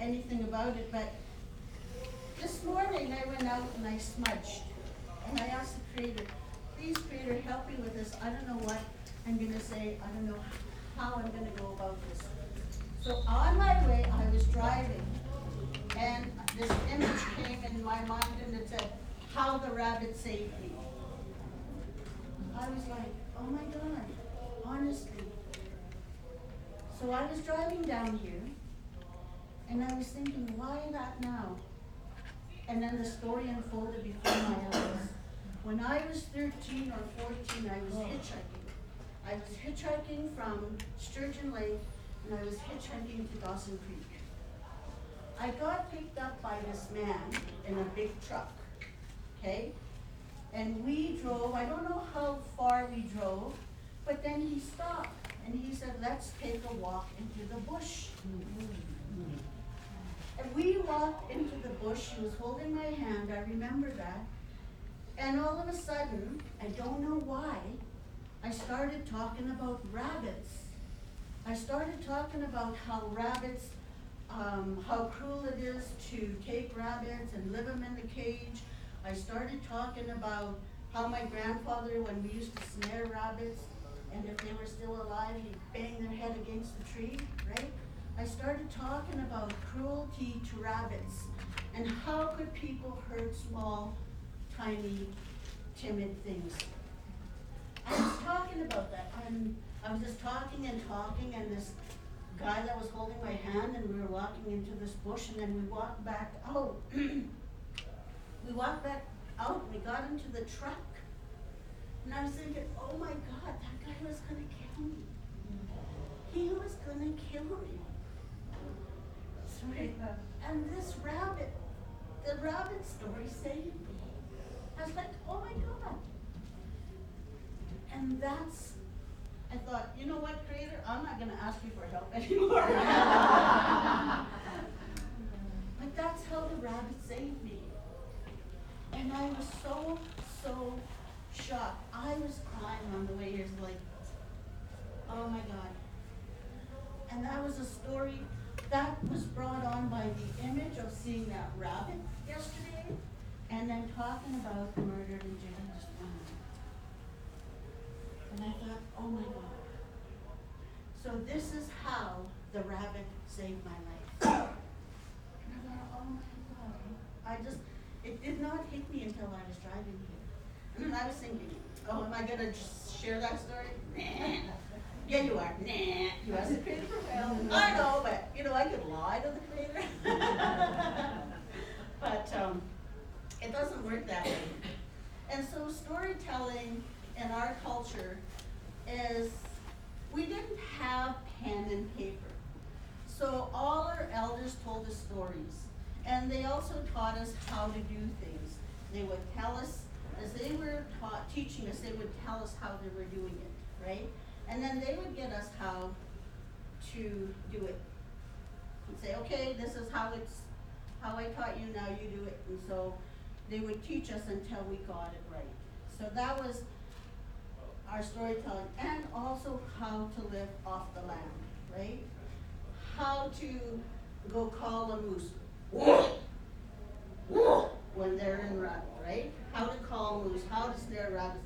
anything about it, but this morning I went out and I smudged. And I asked the Creator, please Creator, help me with this. I don't know what I'm gonna say. I don't know how I'm gonna go about this. So on my way, I was driving, and this image came in my mind, and it said, how the rabbit saved me. I was like, oh my God, honestly. So I was driving down here, and I was thinking, why that now? And then the story unfolded before my eyes. When I was 13 or 14, I was hitchhiking. I was hitchhiking from Sturgeon Lake, and I was hitchhiking to Dawson Creek. I got picked up by this man in a big truck, okay? And we drove, I don't know how far we drove, but then he stopped and he said, let's take a walk into the bush. And we walked into the bush, he was holding my hand, I remember that. And all of a sudden, I don't know why, I started talking about rabbits. I started talking about how rabbits, how cruel it is to take rabbits and live them in the cage. I started talking about how my grandfather, when we used to snare rabbits, and if they were still alive, he'd bang their head against the tree, right? I started talking about cruelty to rabbits, and how could people hurt small, tiny, timid things. I was talking about that, and I was just talking, and this guy that was holding my hand, and we were walking into this bush, and then we walked back out. We walked back out, and we got into the truck, and I was thinking, oh my God, that guy was gonna kill me. He was gonna kill me. And this rabbit, the rabbit story saved me. I was like, oh my God. And that's, I thought, you know what, Creator, I'm not gonna ask you for help anymore. But that's how the rabbit saved me. And I was so shocked. I was crying on the way here, like, oh my God. And that was a story that was brought on by the image of seeing that rabbit yesterday, and then talking about the murder in James. And I thought, oh my God. So this is how the rabbit saved my life. And I thought, oh my God. It did not hit me until I was driving here. And then I was thinking, oh, am I gonna just share that story? Nah. Yeah, you are. Nah. You asked the Creator for help. I know, but you know, I could lie to the Creator. But it doesn't work that way. And so storytelling in our culture is, we didn't have pen and paper. So all our elders told us stories. And they also taught us how to do things. They would tell us, as they were teaching us, they would tell us how they were doing it, right? And then they would get us how to do it. And say, okay, this is how I taught you, now you do it. And so they would teach us until we got it right. So that was our storytelling. And also how to live off the land, right? How to go call a moose when they're in rut, right? How to call moose, how to snare rabbits.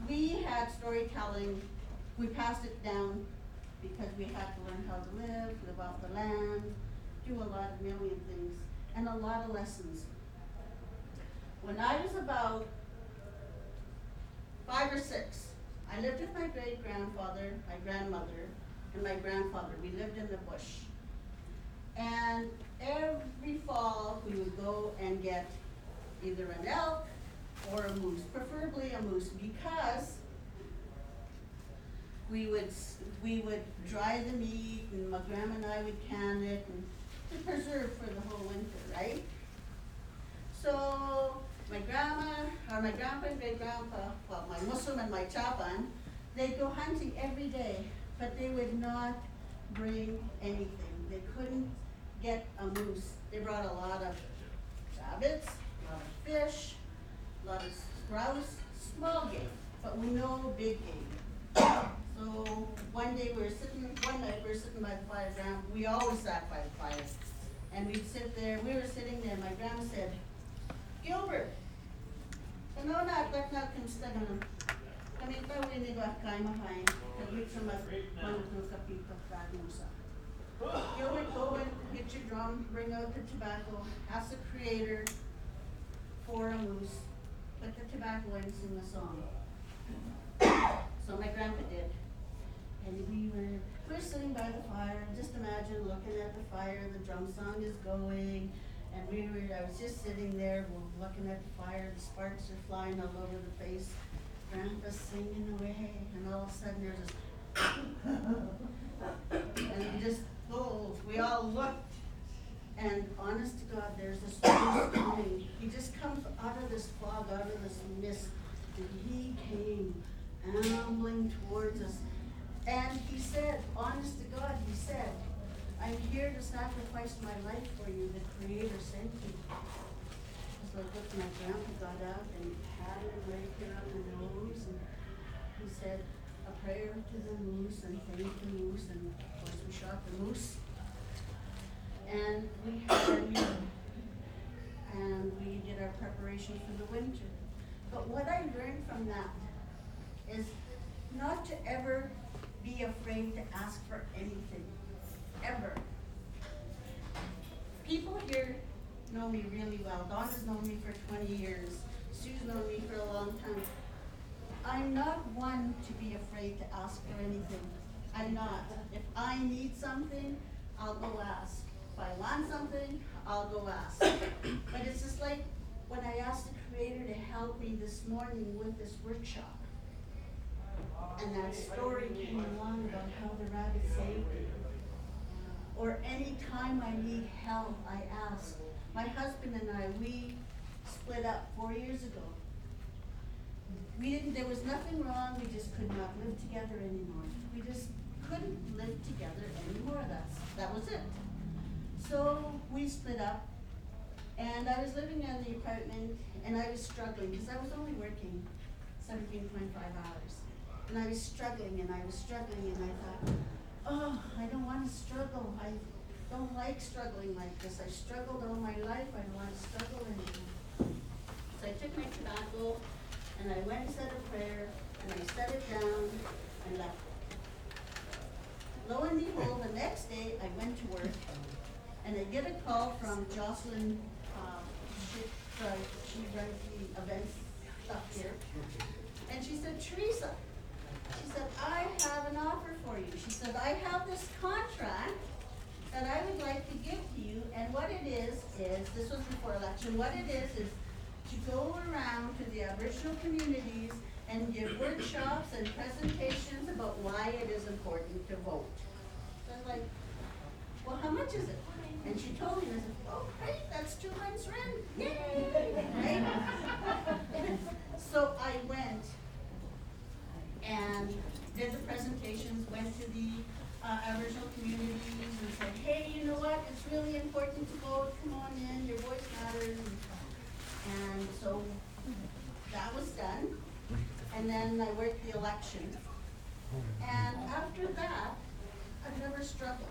We had storytelling, we passed it down because we had to learn how to live off the land, do a lot of million things, and a lot of lessons. When I was about 5 or 6, I lived with my great-grandfather, my grandmother, and my grandfather. We lived in the bush. And every fall, we would go and get either an elk or a moose, preferably a moose, because we would dry the meat, and my grandma and I would can it, and to preserve for the whole winter, right? So my grandma, or my grandpa and great-grandpa, well, my Muslim and my Chapan, they'd go hunting every day, but they would not bring anything. They couldn't get a moose. They brought a lot of rabbits, a lot of fish, a lot of grouse, small game, but we know big game. So one night we were sitting by the fire ground. We always sat by the fire. And we'd sit there, we were sitting there, my grandma said, Gilbert, ano na, tak na kumusta ganun. Kami pa, winiba kayo mahain, kagwit sa manutong kapito, kagmusa. Gilbert, go and get your drum, bring out the tobacco, ask the creator for a moose, put the tobacco in, sing a song. So my grandpa did. And we were sitting by the fire, just imagine looking at the fire, the drum song is going, and I was just sitting there looking at the fire, the sparks are flying all over the place, Grandpa's singing away, and all of a sudden there's this, and we all looked, and honest to God, there's this moose coming. He just comes out of this fog, out of this mist, and he came ambling towards us. And he said, honest to God, he said, I'm here to sacrifice my life for you, the Creator sent me. So I looked, my grandpa got up and patted him right here on the nose, and he said a prayer to the moose and thanked the moose, and of course we shot the moose. And we had our meal, and we did our preparation for the winter. But what I learned from that is not to ever be afraid to ask for anything, ever. People here know me really well. Dawn has known me for 20 years. Sue's known me for a long time. I'm not one to be afraid to ask for anything. I'm not. If I need something, I'll go ask. If I want something, I'll go ask. But it's just like when I asked the Creator to help me this morning with this workshop. And that story came along about how the rabbit saved me. Or any time I need help, I ask. My husband and I, we split up 4 years ago. There was nothing wrong, we just could not live together anymore. We just couldn't live together anymore, that was it. So we split up, and I was living in the apartment, and I was struggling, because I was only working 17.5 hours. And I was struggling, and I thought, oh, I don't want to struggle. I don't like struggling like this. I struggled all my life. I don't want to struggle anymore. So I took my tobacco, and I went and said a prayer, and I set it down, and left. Lo and behold, the next day, I went to work, and I get a call from Jocelyn. She runs the events stuff here. And she said, Teresa, she said, I have an offer for you. She said, I have this contract that I would like to give to you, and what it is, this was before election, what it is to go around to the Aboriginal communities and give workshops and presentations about why it is important to vote. So I'm like, well, how much is it? And she told me, and I said, oh, great, that's 2 months rent, yay, right? So I went and did the presentations, went to the Aboriginal communities and said, hey, you know what, it's really important to vote, come on in, your voice matters. And so that was done, and then I worked the election. And after that, I've never struggled.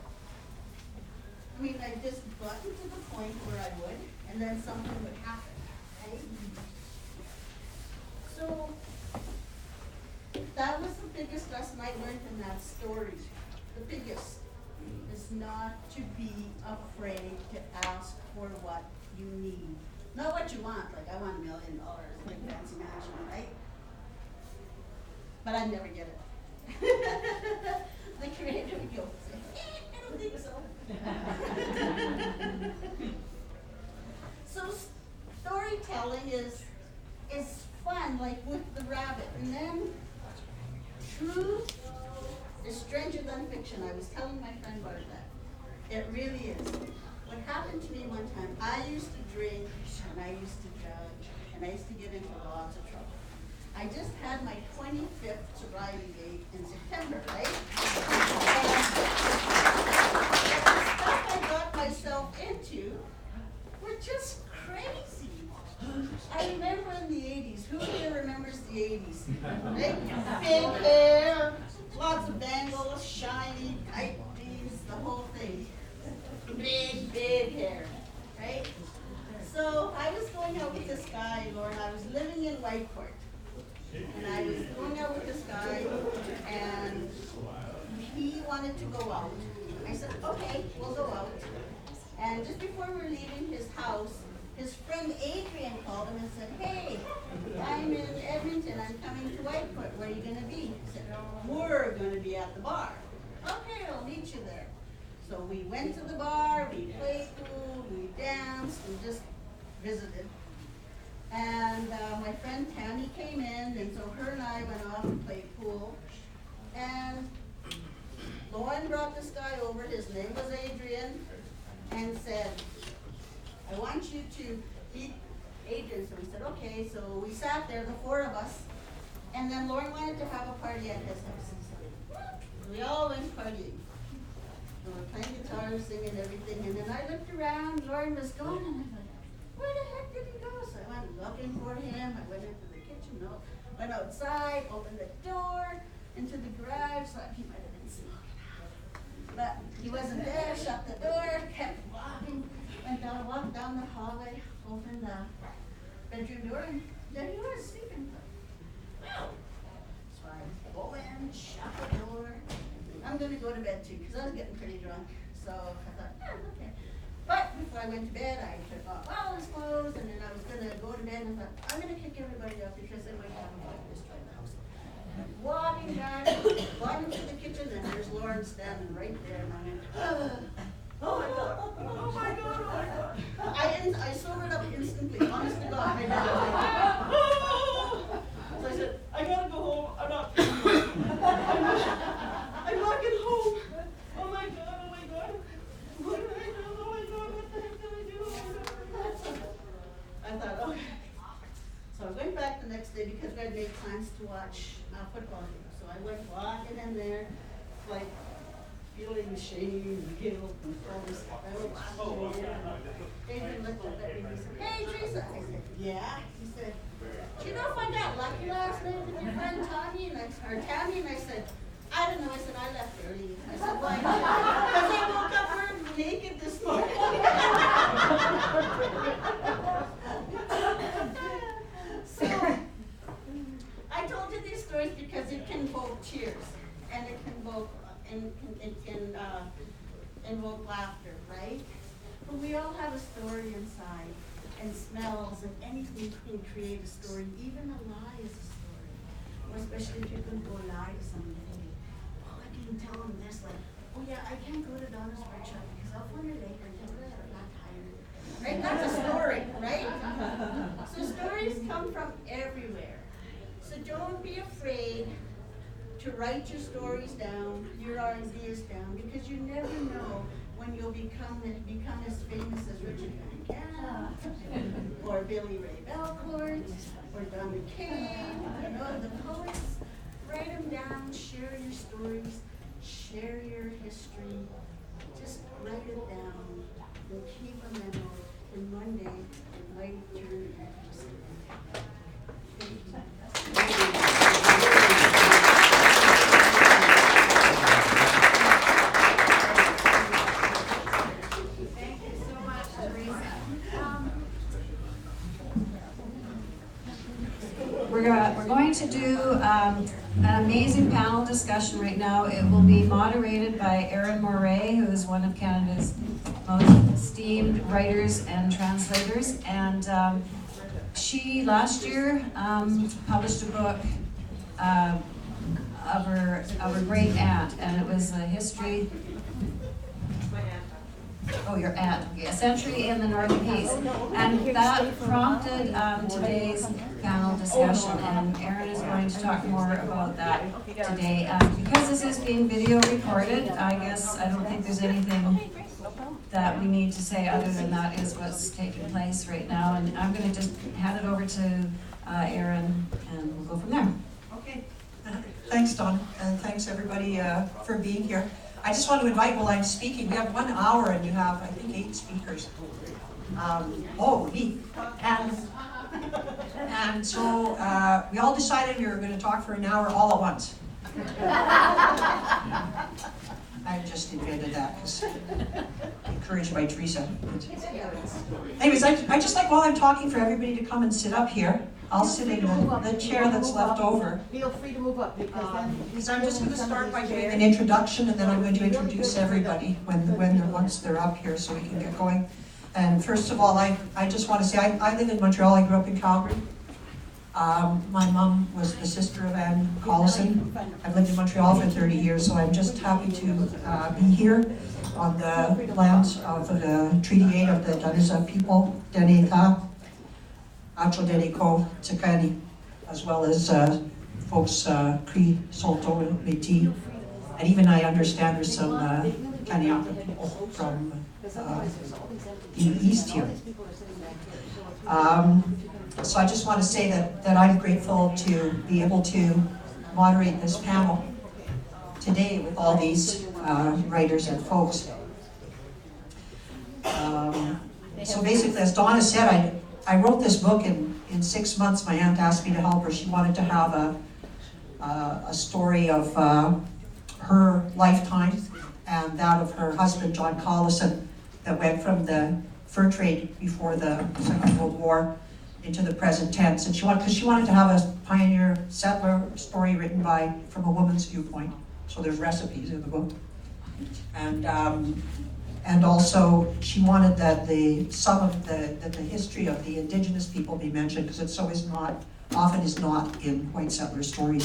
I mean, I just gotten to the point where I would, and then something would happen, right? So that was the biggest lesson I learned in that story. The biggest is not to be afraid to ask for what you need. Not what you want, like I want $1 million, like fancy mansion, right? But I'd never get it. The Creator would go, I don't think so. So storytelling is fun, like with the rabbit. And then truth is stranger than fiction. I was telling my friend about that. It really is. What happened to me one time, I used to drink, and I used to judge, and I used to get into lots of trouble. I just had my 25th sobriety date in September, right? And the stuff I got myself into were just crazy. I remember in the 80s, who here remembers the 80s? Right? Big hair, lots of bangles, shiny, tight jeans, the whole thing. big hair, right? So I was going out with this guy, Lauren. I was living in Whitecourt. And I was going out with this guy, and he wanted to go out. I said, okay, we'll go out. And just before we were leaving his house, his friend Adrian called him and said, hey, I'm in Edmonton, I'm coming to Whitecourt, where are you gonna be? He said, we're gonna be at the bar. Okay, I'll meet you there. So we went to the bar, we played pool, we danced, we just visited. And my friend Tammy came in, and so her and I went off and played pool. And Lauren brought this guy over, his name was Adrian, and said, I want you to meet Adrian. So we said, okay. So we sat there, the four of us, and then Lauren wanted to have a party at his house. So we all went partying. We were playing guitar, singing everything, and then I looked around, Lauren was gone, and I thought, where the heck did he go? So I went looking for him. I went into the kitchen, went outside, opened the door into the garage, thought he might have been smoking. But he wasn't there, shut the door, kept walking, walked down the hallway, opened the bedroom door, and there he was, sleeping. Wow. So I go in, shut the door. I'm going to go to bed too, because I was getting pretty drunk. So I thought, okay. But before I went to bed, I took off all his clothes, and then I was going to go to bed, and I thought, I'm going to kick everybody out because they might have a fight destroy the house. Walking back, walking to the kitchen, and there's Lauren standing right there, and I went, oh my God, oh my God, oh my God. I sobered up instantly, honest to God. I did. So I said, I gotta go home, I'm not I'm not getting home. Oh my God, oh my God. What did I do? Oh my God, what the heck did I do? Oh my God. I thought, okay. So I went back the next day because we had made plans to watch a football game. So I went walking in there, like feeling shame and guilt and all this stuff. I was watching it. David looked up at me and he said, hey, Teresa. I said, yeah. He said, do you know if I got lucky last night with your friend Tammy? And I said, I don't know. I said, I left early. I said, why? Because I woke up wearing naked this morning. So, I told you these stories because it can evoke tears, and it can invoke laughter, right? But we all have a story inside, and smells, and anything can create a story. Even a lie is a story. Or especially if you're going to go lie to somebody. Oh, I can tell them this, like, oh yeah, I can't go to Donna's workshop because I'll phone her later and tell her that I'm not tired. Right? That's a story, right? So stories come from everywhere. So don't be afraid to write your stories down, your ideas down, because you never know when you'll become as famous as Richard Van Cannon, or Billy Ray Belcourt, or Don McCain, the poets. Write them down, share your stories, share your history. Just write it down and keep a memo, and one day it might turn into something. Thank you. We're going to do an amazing panel discussion right now. It will be moderated by Erin Moray, who is one of Canada's most esteemed writers and translators. And she, last year, published a book of her great aunt, and it was a history. Oh, your aunt. Okay, A Century in the Northeast. And that prompted today's panel discussion, and Erin is going to talk more about that today. Because this is being video recorded, I don't think there's anything that we need to say other than that is what's taking place right now. And I'm going to just hand it over to Erin, and we'll go from there. Okay. Thanks, Don, and thanks everybody for being here. I just want to invite, while I'm speaking, we have 1 hour and you have, I think, 8 speakers. Me. And so we all decided we were going to talk for an hour all at once. I just invented that because encouraged by Teresa. Anyways, I just like while I'm talking for everybody to come and sit up here. I'll sit in the chair that's left over. Feel free to move up because then. Because I'm just going to start by doing an introduction, and then I'm going to introduce everybody once they're up here, so we can get going. And first of all, I just want to say I live in Montreal. I grew up in Calgary. My mom was the sister of Anne Collison. I've lived in Montreal for 30 years, so I'm just happy to be here on the lands of the Treaty 8 of the Daneza people, Deneka, Acho Deneko, Tsikani, as well as folks Cree, Saulteaux, Métis, and even I understand there's some Kaniaka people from the east here. So I just want to say that I'm grateful to be able to moderate this panel today with all these writers and folks. So basically, as Donna said, I wrote this book in 6 months. My aunt asked me to help her. She wanted to have a story of her lifetime and that of her husband, John Collison, that went from the fur trade before the Second World War into the present tense. And because she wanted to have a pioneer settler story written from a woman's viewpoint. So there's recipes in the book. And also she wanted that the history of the indigenous people be mentioned, because it often is not in white settler stories,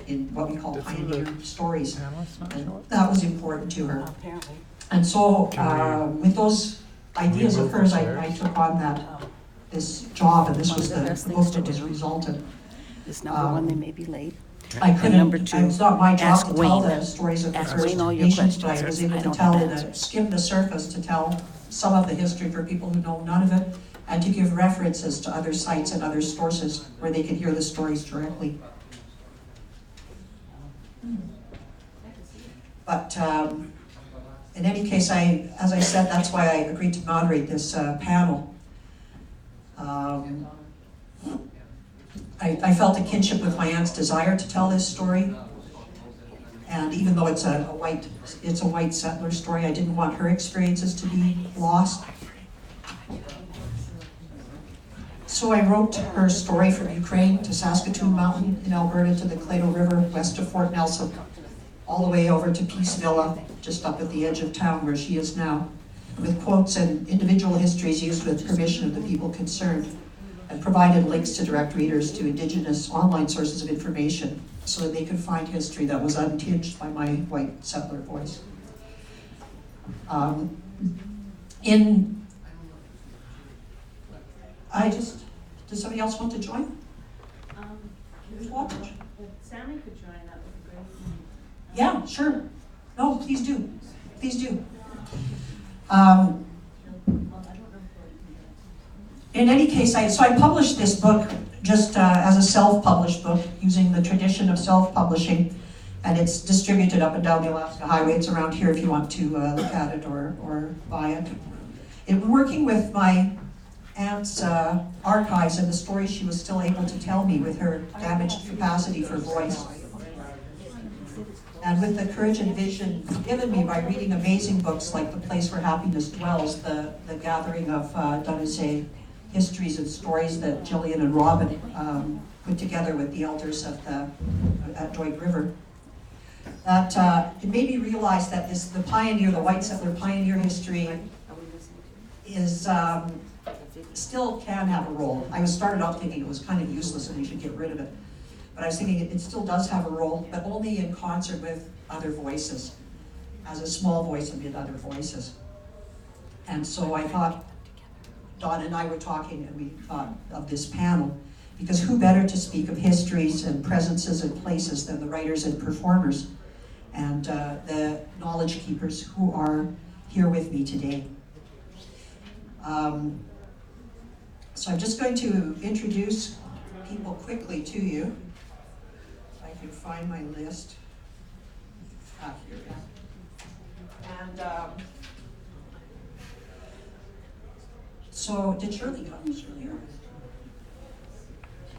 in what we call pioneer stories. And that was important to her. And so with those ideas of hers, I took on this job, and this was the book that was resulted. This number one, they may be late. I couldn't, number two, it was not my job ask to tell Wayne. the stories of the Ask First Wayne all your Nations, but I questions. was able to I don't have answers. skim the surface to tell some of the history for people who know none of it, and to give references to other sites and other sources where they can hear the stories directly. But in any case, as I said, that's why I agreed to moderate this panel. I felt a kinship with my aunt's desire to tell this story, and even though it's a white settler story, I didn't want her experiences to be lost. So I wrote her story from Ukraine to Saskatoon Mountain in Alberta to the Clado River west of Fort Nelson, all the way over to Peace Villa, just up at the edge of town where she is now, with quotes and individual histories used with permission of the people concerned, and provided links to direct readers to Indigenous online sources of information so that they could find history that was untinged by my white settler voice. Does somebody else want to join? Watch. If Sammy could join, that would be great. Yeah, sure. No, please do. Please do. In any case, I published this book just as a self-published book using the tradition of self-publishing, and it's distributed up and down the Alaska Highway. It's around here if you want to look at it or buy it. Working with my aunt's archives and the stories she was still able to tell me with her damaged capacity for voice, and with the courage and vision given me by reading amazing books like The Place Where Happiness Dwells, the gathering of Danese histories and stories that Jillian and Robin put together with the elders at Doig River, that it made me realize that the white settler pioneer history is still can have a role. I was started out thinking it was kind of useless and we should get rid of it. But I was thinking it still does have a role, but only in concert with other voices, as a small voice amid other voices. And so I thought, Dawn and I were talking, and we thought of this panel, because who better to speak of histories and presences and places than the writers and performers and the knowledge keepers who are here with me today. So I'm just going to introduce people quickly to you. If I can find my list. Here it is. And so, did Shirley come? Is Shirley here?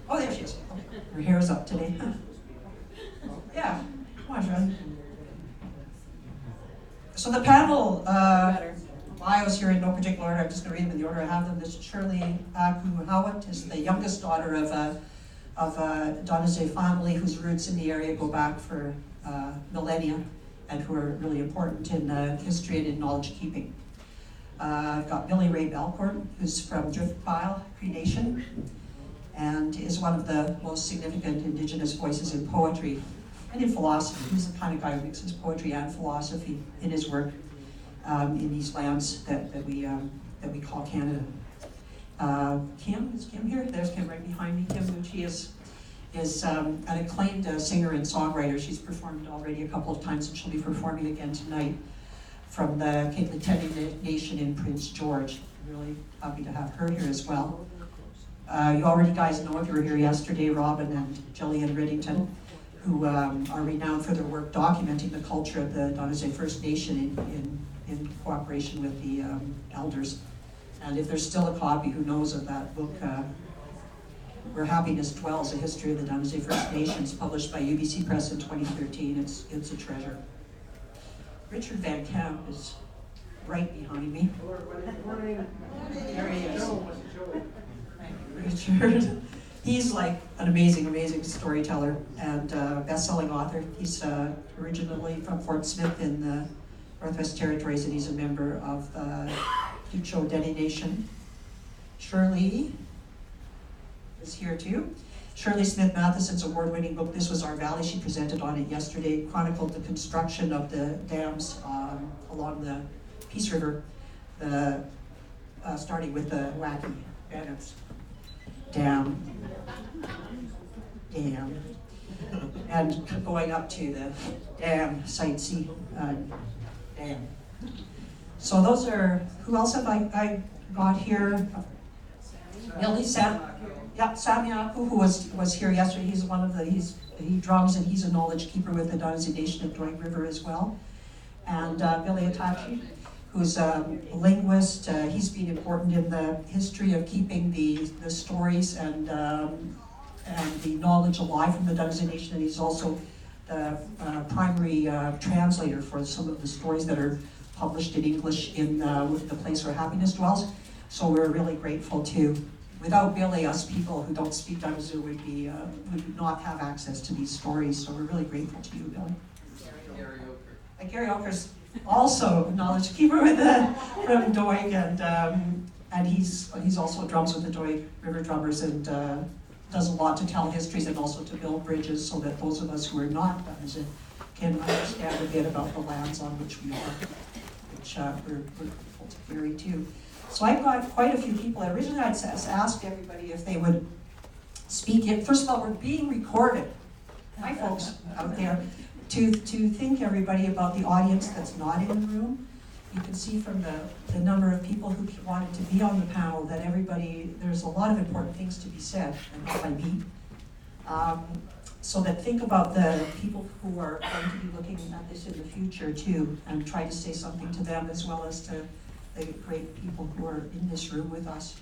Oh, there she is. Okay. Her hair is up today. Yeah, come on, Shirley. So the panel bios here in no particular order, I'm just going to read them in the order I have them. This Shirley Akuhawat is the youngest daughter of a Donese family whose roots in the area go back for millennia and who are really important in history and in knowledge keeping. I've got Billy Ray Belcourt, who's from Driftpile Cree Nation and is one of the most significant Indigenous voices in poetry and in philosophy. He's the kind of guy who mixes poetry and philosophy in his work in these lands that we call Canada. Kim, is Kim here? There's Kim right behind me. Kim Mucci is an acclaimed singer and songwriter. She's performed already a couple of times and she'll be performing again tonight from the Kitliteni Nation in Prince George. I'm really happy to have her here as well. You already guys know, if you were here yesterday, Robin and Jillian Riddington, who are renowned for their work documenting the culture of the Donese First Nation in cooperation with the elders. And if there's still a copy, who knows of that book, Where Happiness Dwells, A History of the Donese First Nations, published by UBC Press in 2013, it's a treasure. Richard Van Camp is right behind me. There he is. Richard. He's like an amazing, amazing storyteller and best-selling author. He's originally from Fort Smith in the Northwest Territories, and he's a member of the Hucho-Dene Nation. Shirley is here too. Shirley Smith Matheson's award-winning book, This Was Our Valley, she presented on it yesterday, chronicled the construction of the dams along the Peace River, starting with the Wacky Bennett's Dam, and going up to the dam, Sightsee Dam. So those are, who else have I got here? Billy Sam Yaku, who was here yesterday. He's one of the, he drums and he's a knowledge keeper with the Donese Nation of Doig River as well. And Billy Atachi, who's a linguist. He's been important in the history of keeping the stories and the knowledge alive from the Donese Nation. And he's also the primary translator for some of the stories that are published in English in The Place Where Happiness Dwells. So we're really grateful to. Without Billy, us people who don't speak Donese would not have access to these stories. So we're really grateful to you, Billy. Gary Oker's also a knowledge keeper with from Doig, and he's also drums with the Doig River Drummers and does a lot to tell histories and also to build bridges so that those of us who are not Donese can understand a bit about the lands on which we are, which we're grateful to Gary too. So I've got quite a few people. Originally I'd asked everybody if they would speak in. First of all, we're being recorded. Hi folks out there. To think everybody about the audience that's not in the room. You can see from the number of people who wanted to be on the panel that there's a lot of important things to be said, and not by me. So that think about the people who are going to be looking at this in the future too, and try to say something to them as well as to the great people who are in this room with us.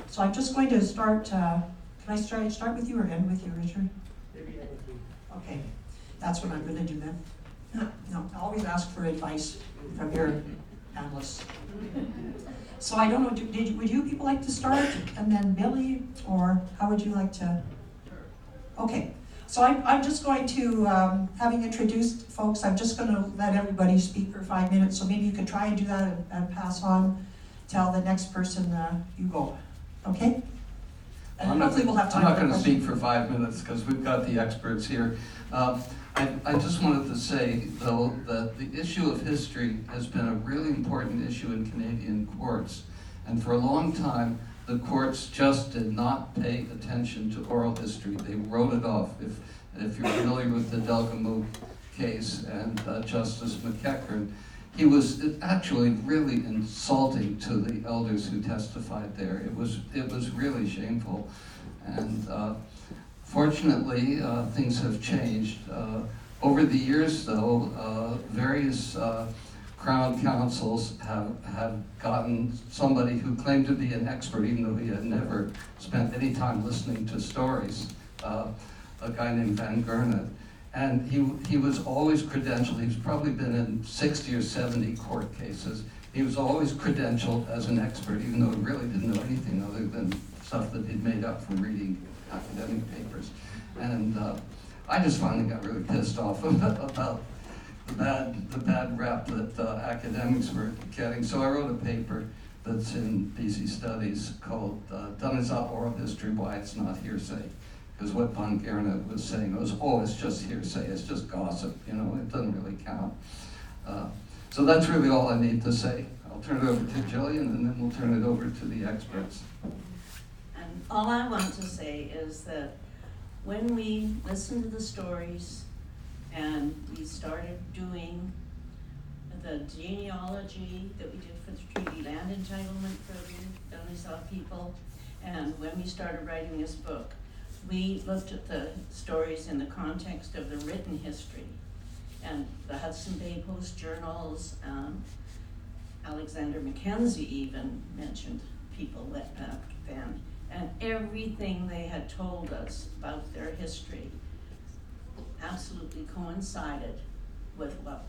So I'm just going to start, can I start with you or end with you, Richard? Maybe end with you. Okay. That's what I'm going to do then. No, always ask for advice from your panelists. So I don't know, would you people like to start, and then Billy, or how would you like to? Okay, so I'm just going to, having introduced folks, I'm just going to let everybody speak for 5 minutes, so maybe you could try and do that and pass on, tell the next person you go, okay? And hopefully we'll have time. I'm not going to speak for 5 minutes because we've got the experts here. I just wanted to say, though, that the issue of history has been a really important issue in Canadian courts. And for a long time, the courts just did not pay attention to oral history. They wrote it off. If you're familiar with the Delgamuukw case and Justice McEachern, he was actually really insulting to the elders who testified there. It was really shameful. And fortunately, things have changed. Over the years, though, various Crown counsels have gotten somebody who claimed to be an expert, even though he had never spent any time listening to stories, a guy named Van Gurnet. And he was always credentialed. He's probably been in 60 or 70 court cases. He was always credentialed as an expert, even though he really didn't know anything other than stuff that he'd made up from reading academic papers. And I just finally got really pissed off about the bad rep that academics were getting. So I wrote a paper that's in BC Studies called Done Is Not Oral History, Why It's Not Hearsay. Because what Von Gerner was saying was, oh, it's just hearsay, it's just gossip, you know, it doesn't really count. So that's really all I need to say. I'll turn it over to Jillian, and then we'll turn it over to the experts. And all I want to say is that when we listened to the stories and we started doing the genealogy that we did for the treaty land entitlement for the Denisaw people, and when we started writing this book, we looked at the stories in the context of the written history. And the Hudson Bay Post journals, Alexander Mackenzie even mentioned people then. And everything they had told us about their history absolutely coincided with what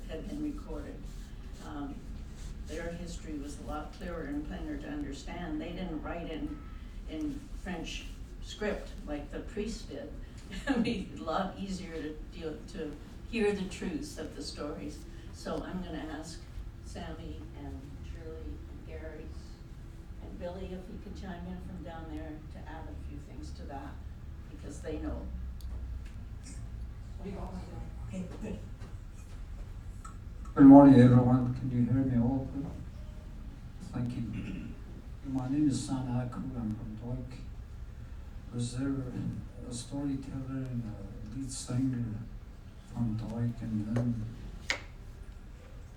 had been recorded. Their history was a lot clearer and plainer to understand. They didn't write in French script like the priests did. It made it a lot easier to hear the truths of the stories. So I'm going to ask Sammy and Shirley and Gary and Billy if he could chime in from down there to add a few things to that, because they know. Okay, good. Good morning, everyone. Can you hear me all good? Thank you. My name is San Haku. I'm from Doik. Was there a storyteller and a lead singer from Doik, and then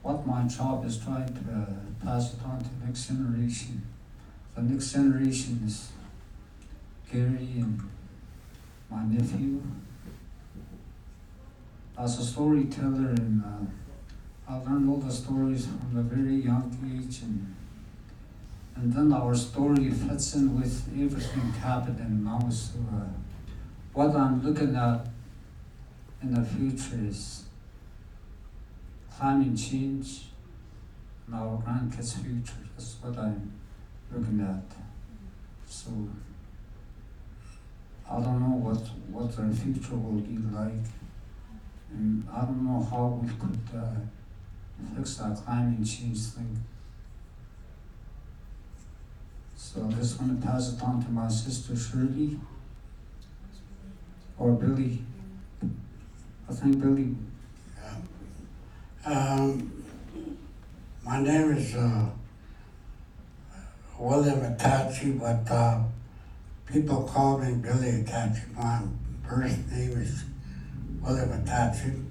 what my job is trying to pass it on to the next generation. The next generation is Gary and my nephew. As a storyteller, and I learned all the stories from a very young age, and then our story fits in with everything happening now. So what I'm looking at in the future is climate change and our grandkids' future. That's what I'm looking at. So I don't know what their future will be like, and I don't know how we could fix that climate change thing. So I just want to pass it on to my sister Shirley or Billy. I think Billy. My name is William Atachi, but people call me Billy Atachi. My first name is William Atachi.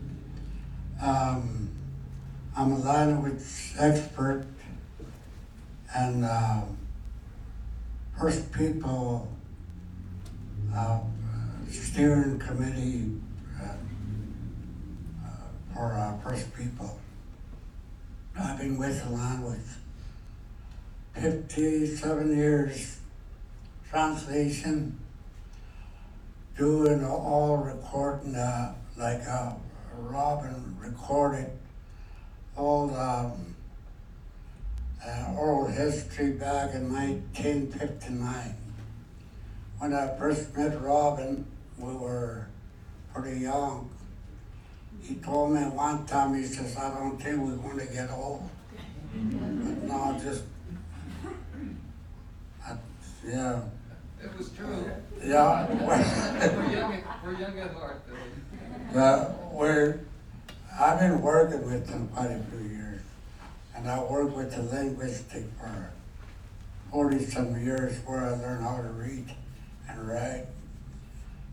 I'm a language expert and First People steering committee for First People. I've been with the language 57 years, translation, doing all recording, like Robin recorded all the oral history back in 1959. When I first met Robin, we were pretty young. He told me one time, he says, I don't think we're going to get old. But no, just, yeah. It was true. Yeah. We're young at heart, Yeah, I've been working with them quite a few years. And I worked with the linguistic for 40-some years, where I learned how to read and write.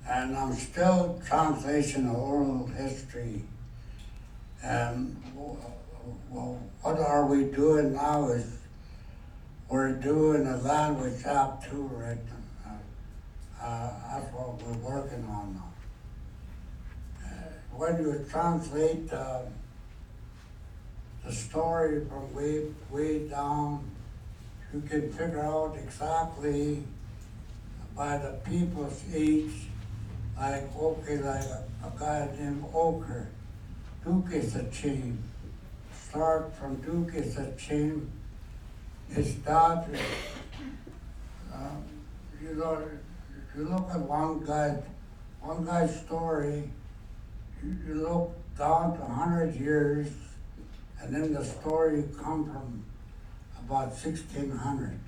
And I'm still translating oral history. And well, what are we doing now is we're doing a language app too right now. That's what we're working on now. When you translate the story from way down, you can figure out exactly by the people's age like a guy named Oker. Duke is a chain. Start from Duke is a chain. His daughter, you know, if you look at one guy's story, you look down to 100 years, and then the story come from about 1600.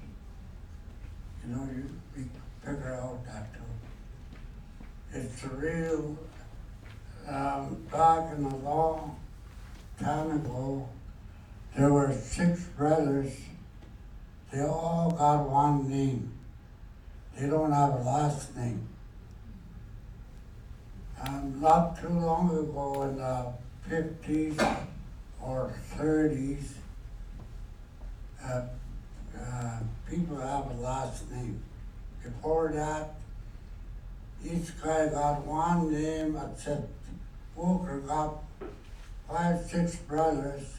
You know, you figure out that too. It's a real, back in a long time ago, there were 6 brothers. They all got one name. They don't have a last name. And not too long ago, in the 50s or 30s, people have a last name. Before that, each guy got one name, except Walker got 5, 6 brothers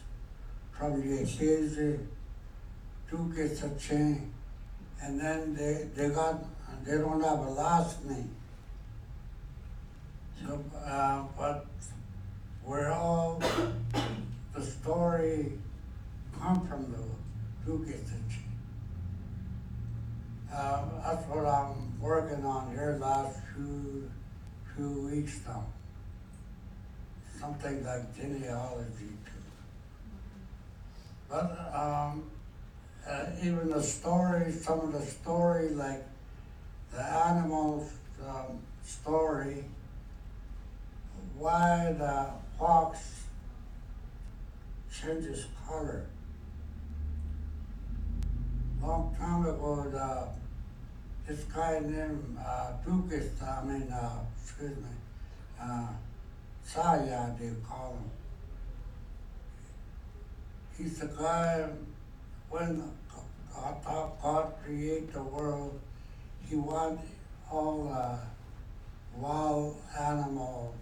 from Yeshezi, Duke is a chain, and then they don't have a last name. So, but we're all, the story come from the Duke is a chain. That's what I'm working on here last few weeks now. Something like genealogy too. But even the story, some of the story, like the animals story, why the fox changes color. Long time ago, this guy named Saya, they call him. He's the guy, when God created the world, he wanted all wild animals.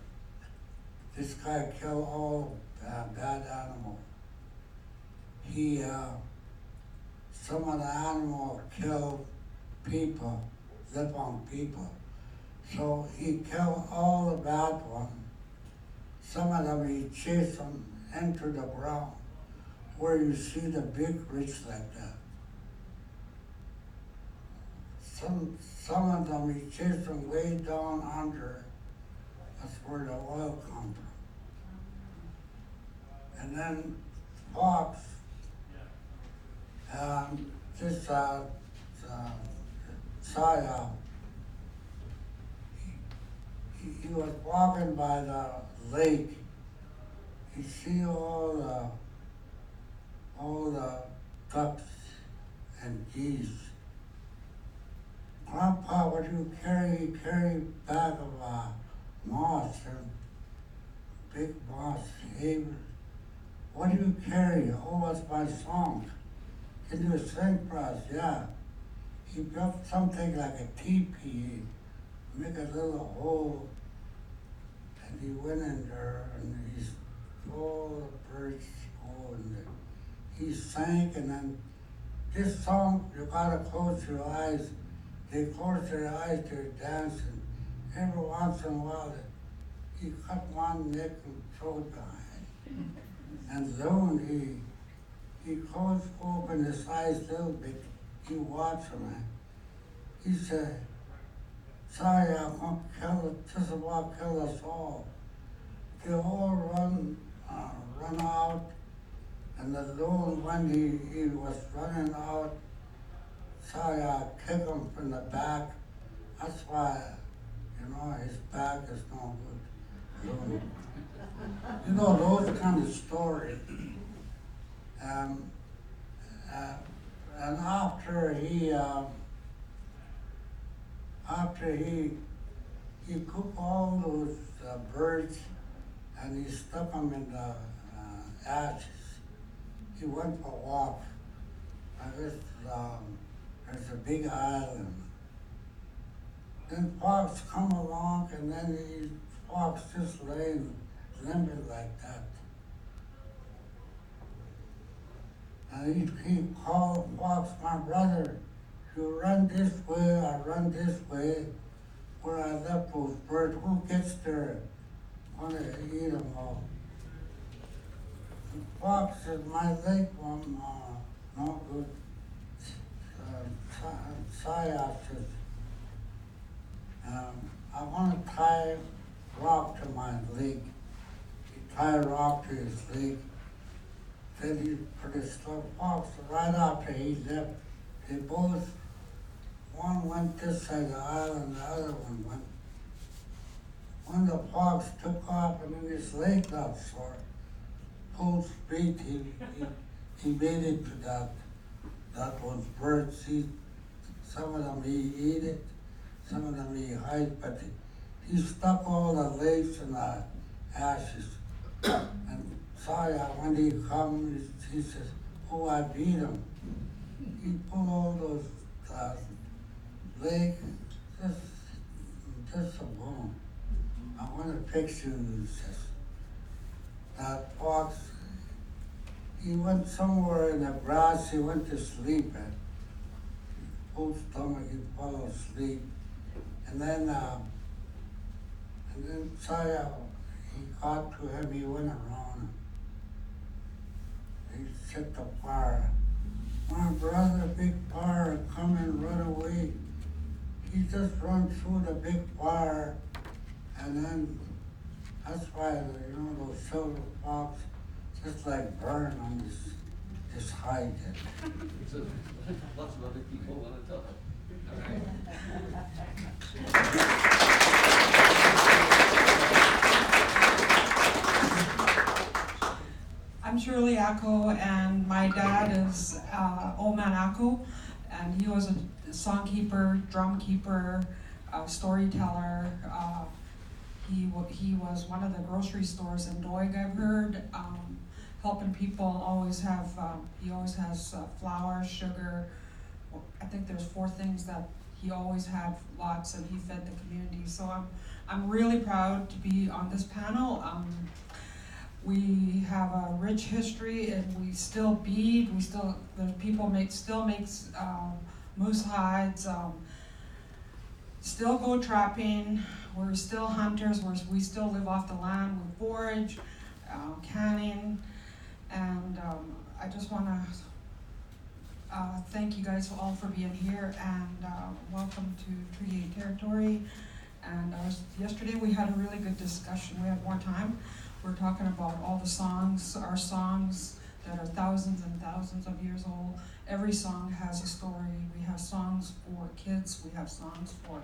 This guy killed all bad animals. Some of the animals killed people, live on people. So he killed all the bad ones. Some of them he chased them into the ground, where you see the big rich like that. Some of them he chased them way down under. That's where the oil comes from. And then fox, this Saya, he was walking by the lake. He see all the ducks and geese. Grandpa, what do you carry? He carried a bag of moss, and big moss. Hey, what do you carry? Oh, it's my song. Can you sing for us? Yeah. He built something like a teepee, make a little hole, and he went in there, and he all the birds go in there. He sang, and then this song, you gotta close your eyes. They close their eyes, they're dancing. Every once in a while, he cut one neck and throat behind. And then he closed open his eyes a little bit. He watched him. He said, sorry, I'm gonna kill it, just about kill us all. They all run out, and the little when he was running out, sorry, I kicked him from the back. That's why, his back is no good. Those kind of stories. And after he cooked all those birds and he stuck them in the ashes. He went for a walk. I guess there's a big island. Then fox come along, and then fox just laying limber like that. And he called Fox, my brother, you run this way, I run this way. where I left those birds, who gets there, wanna eat them all. The fox in my lake one, no good. Says, I wanna tie rock to my leg. He tied rock to his leg. Then he put his little fox right after he left. They both, one went this side of the island, the other one went. When the fox took off and then his leg got sore, full speed, he made it to that was birds. Some of them he eat it, some of them he hide, but he stuck all the legs in the ashes. And Saya, when he come, he says, oh, I beat him. He pulled all those legs, just a bone. I want to picture this. That fox, he went somewhere in the grass, he went to sleep and full stomach, he fell asleep. And then Saya, he got to him, he went around. He set the fire. My brother, big fire, come and run away. He just run through the big fire, and then that's why those silver fox just like burn on his hide. Lots of other people want to tell it. I'm Shirley Acko, and my dad is Old Man Acko, and he was a songkeeper, drum keeper, storyteller. He was one of the grocery stores in Doig, I've heard, helping people. He always has flour, sugar. I think there's 4 things that he always had lots, and he fed the community. So I'm really proud to be on this panel. We have a rich history, and we still bead. The people still makes moose hides. Still go trapping. We're still hunters. We still live off the land. We forage, canning, and I just want to thank you guys all for being here, and welcome to Treaty 8 territory. And yesterday we had a really good discussion. We had more time. We're talking about all the songs, our songs that are thousands and thousands of years old. Every song has a story. We have songs for kids, we have songs for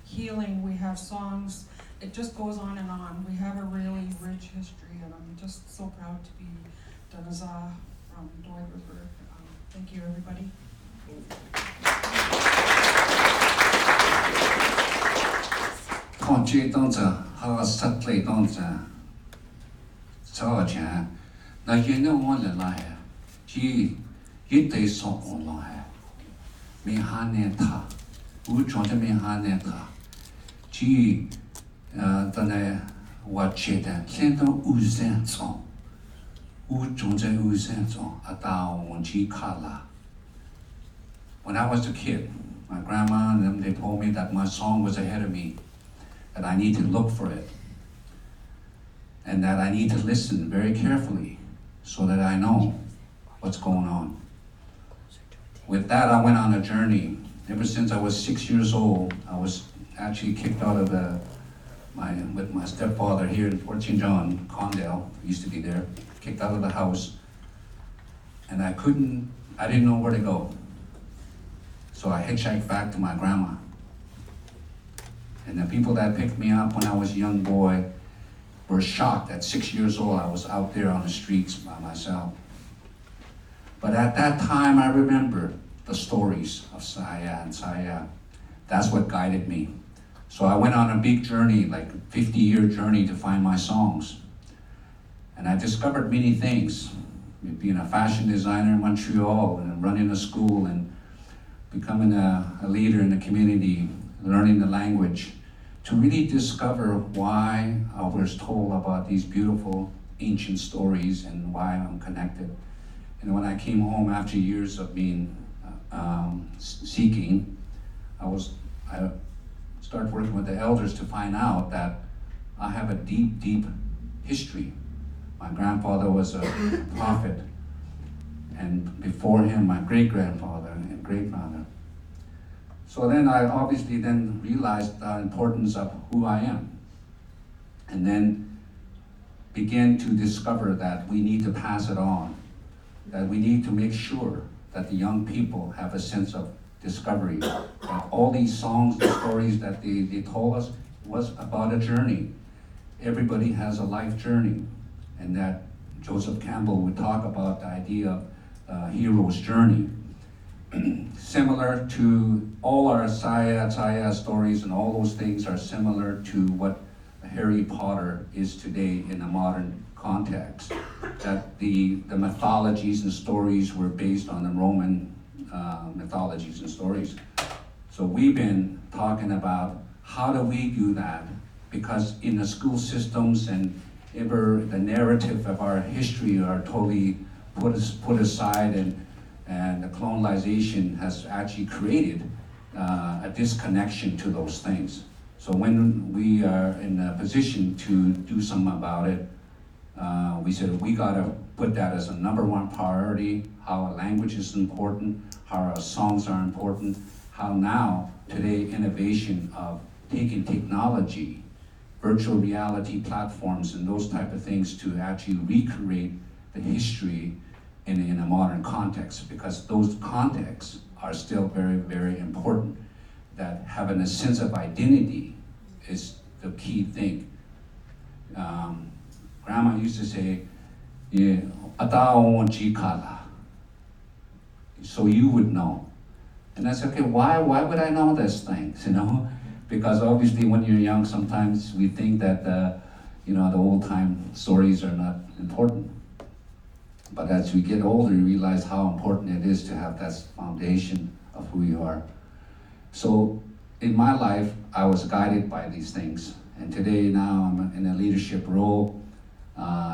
healing, we have songs, it just goes on and on. We have a really rich history, and I'm just so proud to be Danaza from Doig River. Thank you, everybody. 看这当着，还实类当着，早前那现在我来了呀，一对上我了呀，没哈呢他，我装的没哈呢他，当然我觉得现在50种，我装在50种，到我去看了。When I was a kid, my grandma and them, they told me that my song was ahead of me, that I need to look for it, and that I need to listen very carefully so that I know what's going on. With that, I went on a journey. Ever since I was 6 years old, I was actually kicked out of with my stepfather here in Fort St. John, Condell, used to be there, kicked out of the house, and I didn't know where to go. So I hitchhiked back to my grandma. And the people that picked me up when I was a young boy were shocked. At 6 years old, I was out there on the streets by myself. But at that time, I remember the stories of Saya and Saya. That's what guided me. So I went on a big journey, like a 50-year journey to find my songs. And I discovered many things, being a fashion designer in Montreal and running a school and becoming a leader in the community, learning the language, to really discover why I was told about these beautiful ancient stories and why I'm connected. And when I came home after years of being seeking, I start working with the elders to find out that I have a deep, deep history. My grandfather was a prophet, and before him, my great-grandfather and great-father. So then I obviously then realized the importance of who I am, and then began to discover that we need to pass it on, that we need to make sure that the young people have a sense of discovery, that all these songs and stories that they told us was about a journey. Everybody has a life journey, and that Joseph Campbell would talk about the idea of hero's journey. Similar to all our Saya stories, and all those things are similar to what Harry Potter is today in a modern context. That the mythologies and stories were based on the Roman mythologies and stories. So we've been talking about how do we do that, because in the school systems and ever the narrative of our history are totally put aside, and the colonization has actually created a disconnection to those things. So when we are in a position to do something about it, we said we gotta put that as a #1 priority, how our language is important, how our songs are important, how now, today, innovation of taking technology, virtual reality platforms and those type of things to actually recreate the history in a modern context, because those contexts are still very, very important. That having a sense of identity is the key thing. Grandma used to say, so you would know. And I said, okay, why would I know these things, you know? Because obviously when you're young, sometimes we think that the old time stories are not important. But as we get older, you realize how important it is to have that foundation of who you are. So in my life, I was guided by these things. And today now I'm in a leadership role.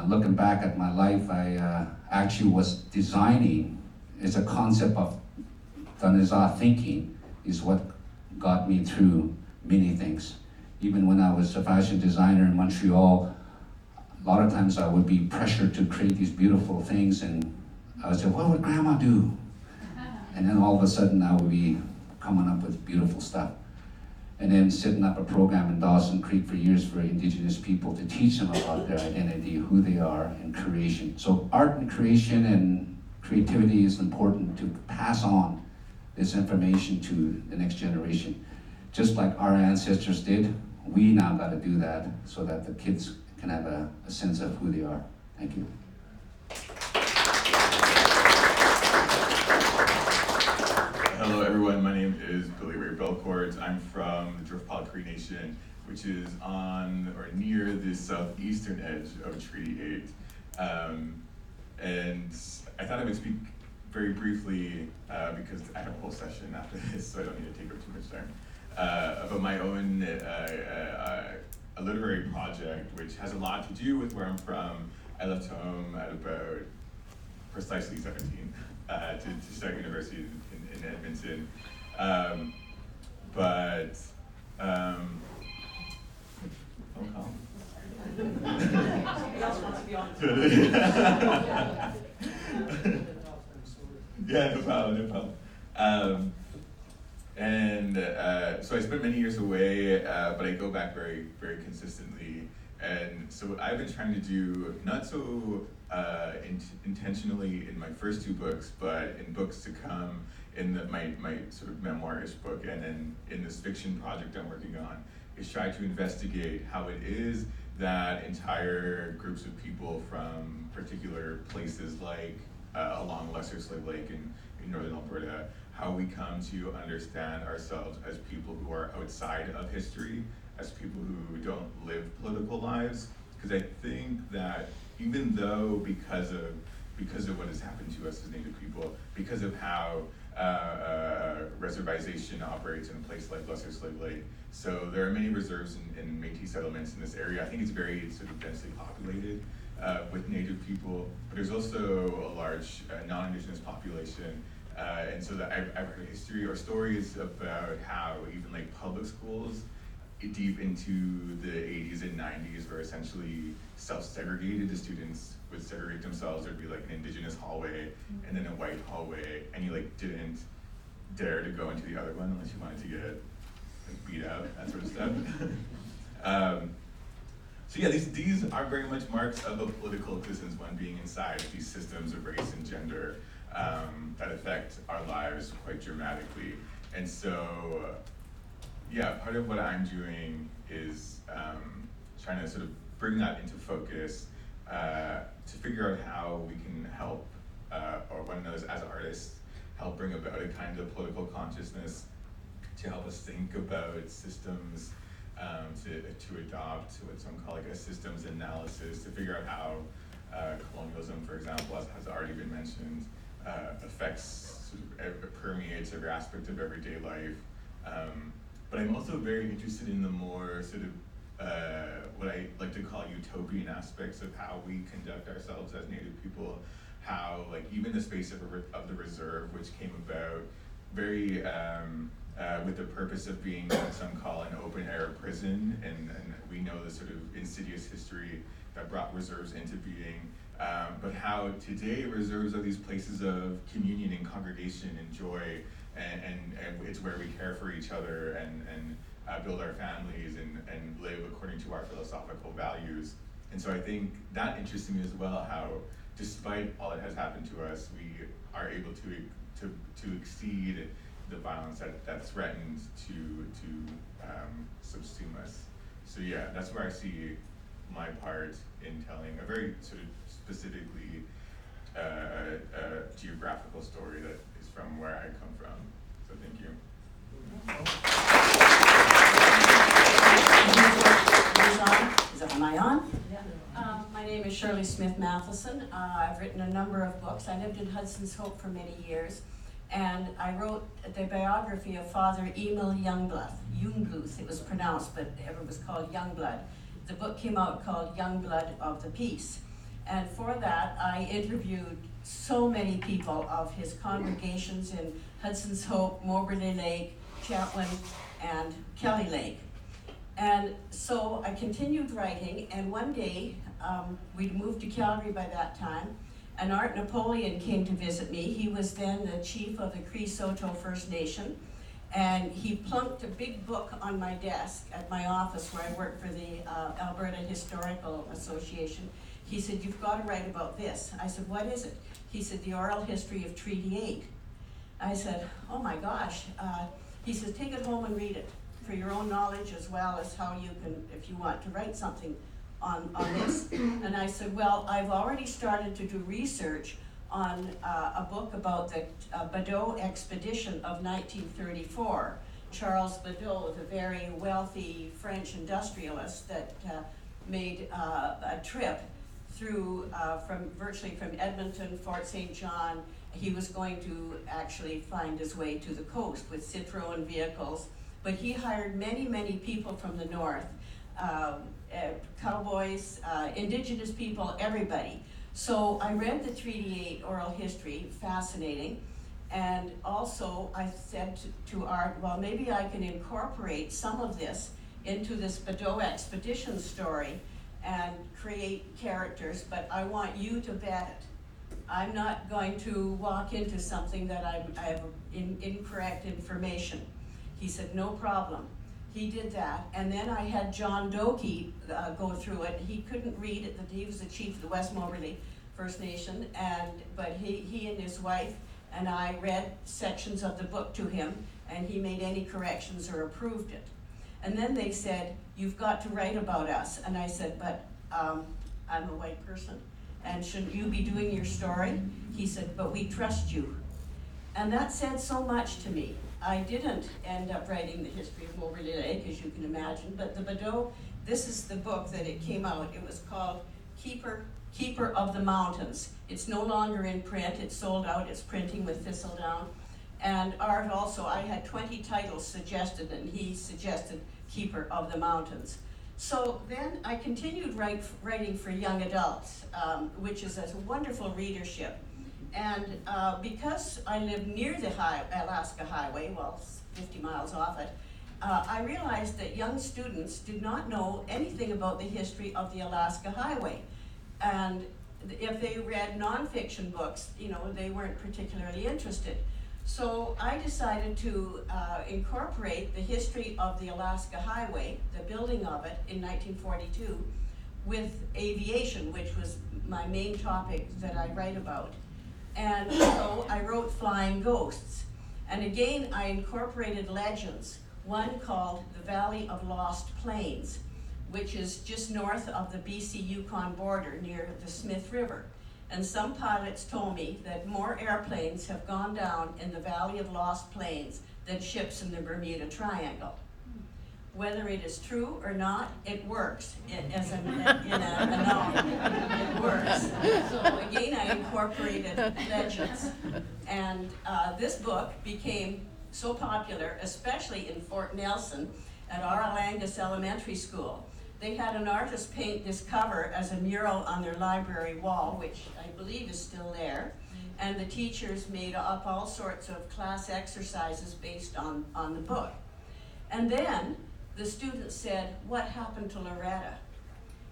Looking back at my life, I actually was designing. It's a concept of Daniza thinking is what got me through many things. Even when I was a fashion designer in Montreal, a lot of times I would be pressured to create these beautiful things, and I would say, what would Grandma do? And then all of a sudden I would be coming up with beautiful stuff. And then setting up a program in Dawson Creek for years for Indigenous people to teach them about their identity, who they are, and creation. So art and creation and creativity is important to pass on this information to the next generation. Just like our ancestors did, we now got to do that so that the kids can have a sense of who they are. Thank you. Hello everyone, my name is Billy Ray Belcourt. I'm from the Driftpod Cree Nation, which is on or near the southeastern edge of Treaty 8. And I thought I would speak very briefly, because I have a whole session after this, so I don't need to take up too much time, about my own a literary project, which has a lot to do with where I'm from. I left home at about precisely 17 to start university in Edmonton. Phone call. Yeah, no problem. So I spent many years away, but I go back very, very consistently. And so what I've been trying to do, not so intentionally in my first 2 books, but in books to come, in my sort of memoir-ish book, and then in this fiction project I'm working on, is try to investigate how it is that entire groups of people from particular places like along Lesser Slave Lake in northern Alberta, how we come to understand ourselves as people who are outside of history, as people who don't live political lives. Because I think that even though because of what has happened to us as Native people, because of how reservation operates in a place like Lesser Slave Lake, so there are many reserves and Métis settlements in this area. I think it's very sort of densely populated with Native people, but there's also a large non-Indigenous population. And so that I've heard history or stories about how even like public schools deep into the 80s and 90s were essentially self-segregated. The students would segregate themselves. There'd be like an indigenous hallway and then a white hallway, and you like didn't dare to go into the other one unless you wanted to get like, beat up, that sort of stuff. So yeah, these are very much marks of a political existence, one being inside these systems of race and gender that affect our lives quite dramatically. And so, yeah, part of what I'm doing is trying to sort of bring that into focus to figure out how we can help, or one knows as artists, help bring about a kind of political consciousness to help us think about systems, to adopt what some call like a systems analysis, to figure out how colonialism, for example, as has already been mentioned, affects, sort of, permeates every aspect of everyday life. But I'm also very interested in the more sort of what I like to call utopian aspects of how we conduct ourselves as Native people, how like even the space of the reserve, which came about very with the purpose of being what some call an open air prison, and we know the sort of insidious history that brought reserves into being, but how today reserves are these places of communion and congregation and joy, and it's where we care for each other and build our families and live according to our philosophical values. And so I think that interests me as well, how despite all that has happened to us, we are able to exceed the violence that threatens to subsume us. So yeah, that's where I see my part in telling a very sort of specifically geographical story that is from where I come from. So thank you. Am I on? My name is Shirley Smith Matheson. I've written a number of books. I lived in Hudson's Hope for many years, and I wrote the biography of Father Emil Youngblood. It was pronounced, but it was called Youngblood. The book came out called Youngblood of the Peace. And for that, I interviewed so many people of his congregations in Hudson's Hope, Moberly Lake, Chatwin, and Kelly Lake. And so I continued writing, and one day, we'd moved to Calgary by that time, and Art Napoleon came to visit me. He was then the chief of the Cree Saulteaux First Nation, and he plunked a big book on my desk at my office where I worked for the Alberta Historical Association. He said, "You've got to write about this." I said, "What is it?" He said, "The oral history of Treaty 8. I said, "Oh my gosh." He says, "Take it home and read it for your own knowledge as well as how you can, if you want to write something on this." And I said, "Well, I've already started to do research on a book about the Badeau expedition of 1934. Charles Badeau, the very wealthy French industrialist that made a trip through virtually from Edmonton, Fort St. John. He was going to actually find his way to the coast with Citroën vehicles, but he hired many, many people from the north, cowboys, indigenous people, everybody. So I read the Treaty 8 oral history, fascinating, and also I said to Art, well, maybe I can incorporate some of this into this Badeau expedition story and create characters, but I want you to vet it. I'm not going to walk into something that I have incorrect information. He said, no problem. He did that, and then I had John Doki go through it. He couldn't read it, he was the chief of the West Moberly First Nation, but he and his wife and I read sections of the book to him, and he made any corrections or approved it. And then they said, you've got to write about us. And I said, but I'm a white person, and shouldn't you be doing your story? He said, but we trust you. And that said so much to me. I didn't end up writing the history of Moberly Lake, as you can imagine, but the Badeau, this is the book that it came out. It was called Keeper of the Mountains. It's no longer in print, it's sold out, it's printing with Thistledown. And Art also, I had 20 titles suggested, and he suggested Keeper of the Mountains. So then I continued writing for young adults, which is a wonderful readership. And because I live near the Alaska Highway, well, 50 miles off it, I realized that young students did not know anything about the history of the Alaska Highway. And if they read nonfiction books, you know, they weren't particularly interested. So I decided to incorporate the history of the Alaska Highway, the building of it in 1942, with aviation, which was my main topic that I write about. And so I wrote Flying Ghosts. And again, I incorporated legends, one called the Valley of Lost Plains, which is just north of the BC-Yukon border near the Smith River. And some pilots told me that more airplanes have gone down in the Valley of Lost Plains than ships in the Bermuda Triangle. Whether it is true or not, it works. As in a novel, it works. So again, I incorporated legends. And this book became so popular, especially in Fort Nelson at Aralangus Elementary School. They had an artist paint this cover as a mural on their library wall, which I believe is still there. And the teachers made up all sorts of class exercises based on the book. And then the students said, what happened to Loretta?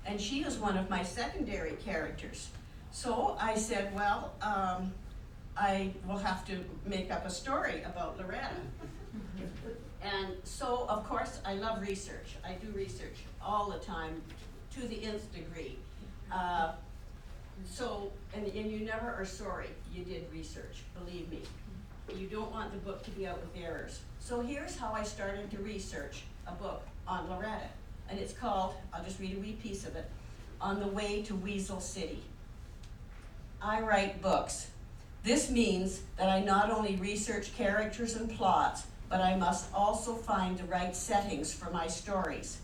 And she is one of my secondary characters. So I said, well, I will have to make up a story about Loretta. And so, of course, I love research. I do research all the time to the nth degree. And you never are sorry you did research, believe me. You don't want the book to be out with errors. So here's how I started to research a book on Loretta. And it's called, I'll just read a wee piece of it, On the Way to Weasel City. I write books. This means that I not only research characters and plots, but I must also find the right settings for my stories.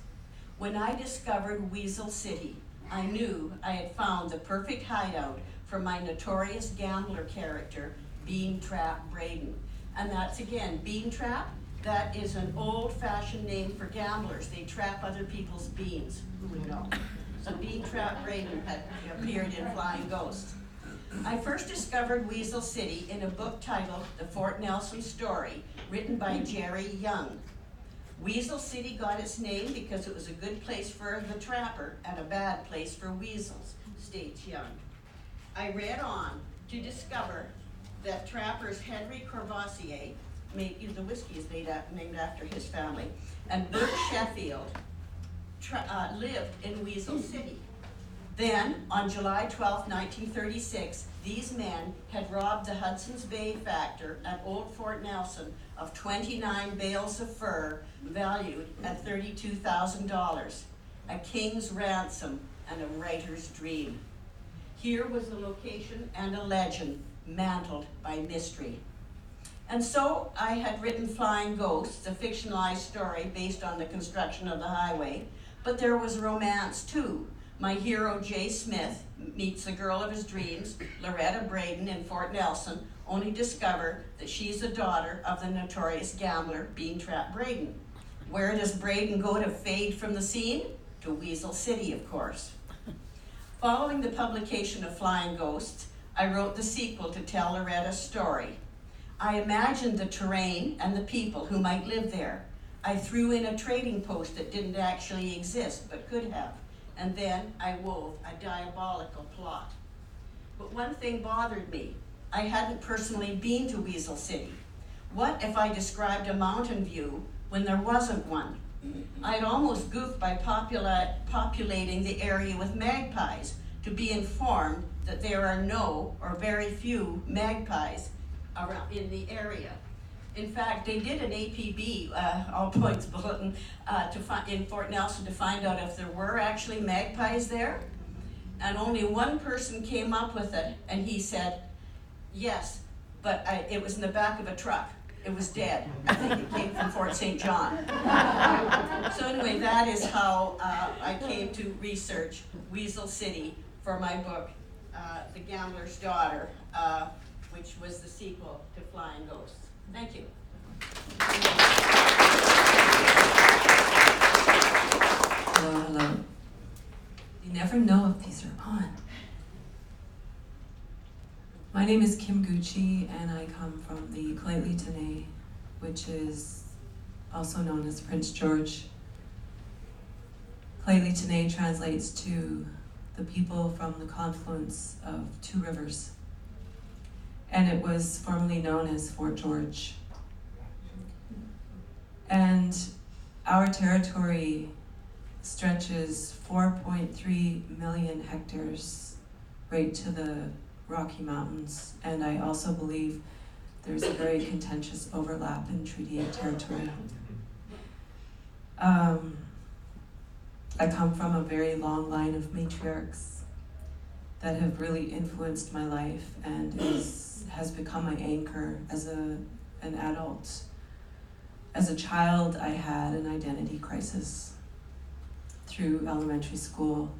When I discovered Weasel City, I knew I had found the perfect hideout for my notorious gambler character, Bean Trap Braden. And that's again, Bean Trap, that is an old-fashioned name for gamblers. They trap other people's beans, who would know? So Bean Trap Braden had appeared in Flying Ghosts. I first discovered Weasel City in a book titled The Fort Nelson Story, written by Jerry Young. Weasel City got its name because it was a good place for the trapper and a bad place for weasels, states Young. I read on to discover that trappers Henry Courvoisier, the whiskey is named after his family, and Bert Sheffield lived in Weasel City. Then, on July 12, 1936, these men had robbed the Hudson's Bay factor at Old Fort Nelson of 29 bales of fur valued at $32,000, a king's ransom and a writer's dream. Here was the location and a legend mantled by mystery. And so I had written Flying Ghosts, a fictionalized story based on the construction of the highway, but there was romance too. My hero, Jay Smith, meets the girl of his dreams, Loretta Braden, in Fort Nelson, only to discover that she's the daughter of the notorious gambler, Bean Trap Braden. Where does Braden go to fade from the scene? To Weasel City, of course. Following the publication of Flying Ghosts, I wrote the sequel to tell Loretta's story. I imagined the terrain and the people who might live there. I threw in a trading post that didn't actually exist, but could have. And then I wove a diabolical plot. But one thing bothered me. I hadn't personally been to Weasel City. What if I described a mountain view when there wasn't one? I'd almost goofed by populating the area with magpies to be informed that there are no or very few magpies around in the area. In fact, they did an APB, all points bulletin, in Fort Nelson to find out if there were actually magpies there. And only one person came up with it, and he said, yes, but it was in the back of a truck. It was dead. I think it came from Fort St. John. So anyway, that is how I came to research Weasel City for my book, The Gambler's Daughter, which was the sequel to Flying Ghosts. Thank you. Hello, hello. You never know if these are on. My name is Kim Gucci, and I come from the Lheidli T'enneh, which is also known as Prince George. Cleyleetanay translates to the people from the confluence of two rivers, and it was formerly known as Fort George. And our territory stretches 4.3 million hectares right to the Rocky Mountains, and I also believe there's a very contentious overlap in Treaty 8 territory. I come from a very long line of matriarchs that have really influenced my life and has become my anchor as an adult. As a child, I had an identity crisis through elementary school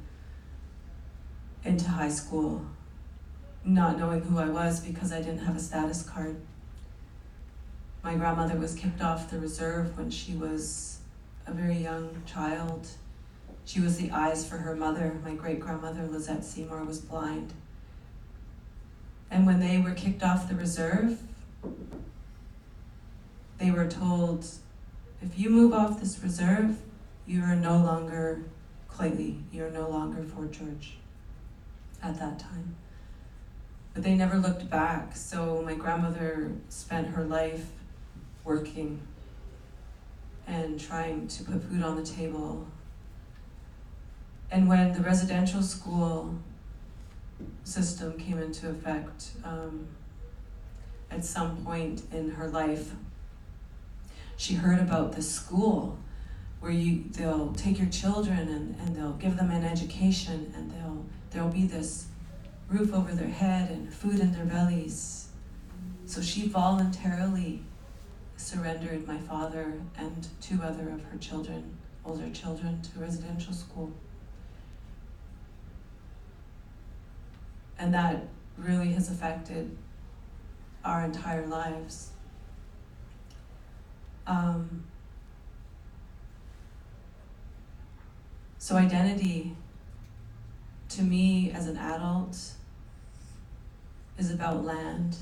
into high school, not knowing who I was because I didn't have a status card. My grandmother was kicked off the reserve when she was a very young child. She was the eyes for her mother. My great-grandmother, Lizette Seymour, was blind. And when they were kicked off the reserve, they were told, if you move off this reserve, you are no longer Claylee, you're no longer Fort George at that time. But they never looked back, so my grandmother spent her life working and trying to put food on the table. And when the residential school system came into effect, at some point in her life, she heard about this school where they'll take your children and they'll give them an education, and there'll be this roof over their head and food in their bellies. So she voluntarily surrendered my father and 2 other of her children, older children, to residential school. And that really has affected our entire lives. So identity, to me as an adult, is about land,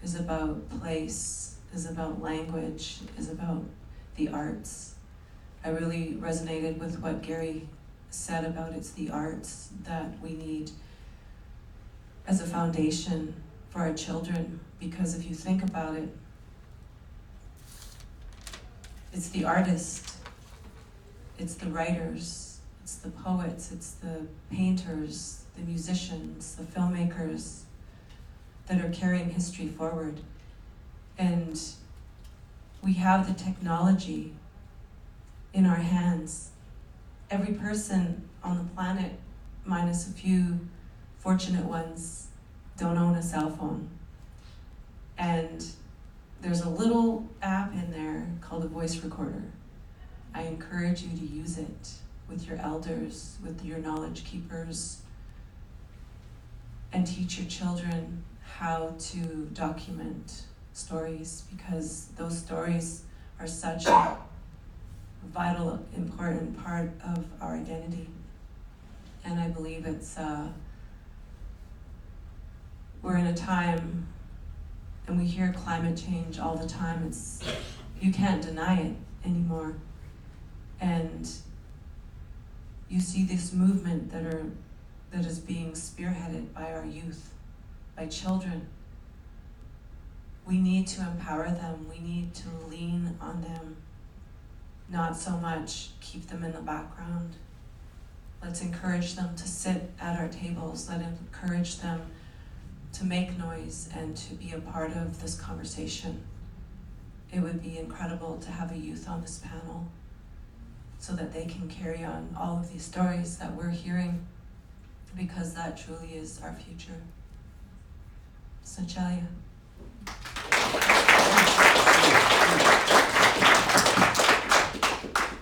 is about place, is about language, is about the arts. I really resonated with what Gary said about it's the arts that we need as a foundation for our children, because if you think about it, it's the artist, it's the writers, it's the poets, it's the painters, the musicians, the filmmakers that are carrying history forward. And we have the technology in our hands. Every person on the planet, minus a few fortunate ones, don't own a cell phone. And there's a little app in there called a voice recorder. I encourage you to use it with your elders, with your knowledge keepers, and teach your children how to document stories, because those stories are such a vital, important part of our identity. And I believe we're in a time, and we hear climate change all the time. You can't deny it anymore. And you see this movement that is being spearheaded by our youth, by children. We need to empower them. We need to lean on them, not so much keep them in the background. Let's encourage them to sit at our tables. Let's encourage them to make noise and to be a part of this conversation. It would be incredible to have a youth on this panel so that they can carry on all of these stories that we're hearing, because that truly is our future. Sanchalia.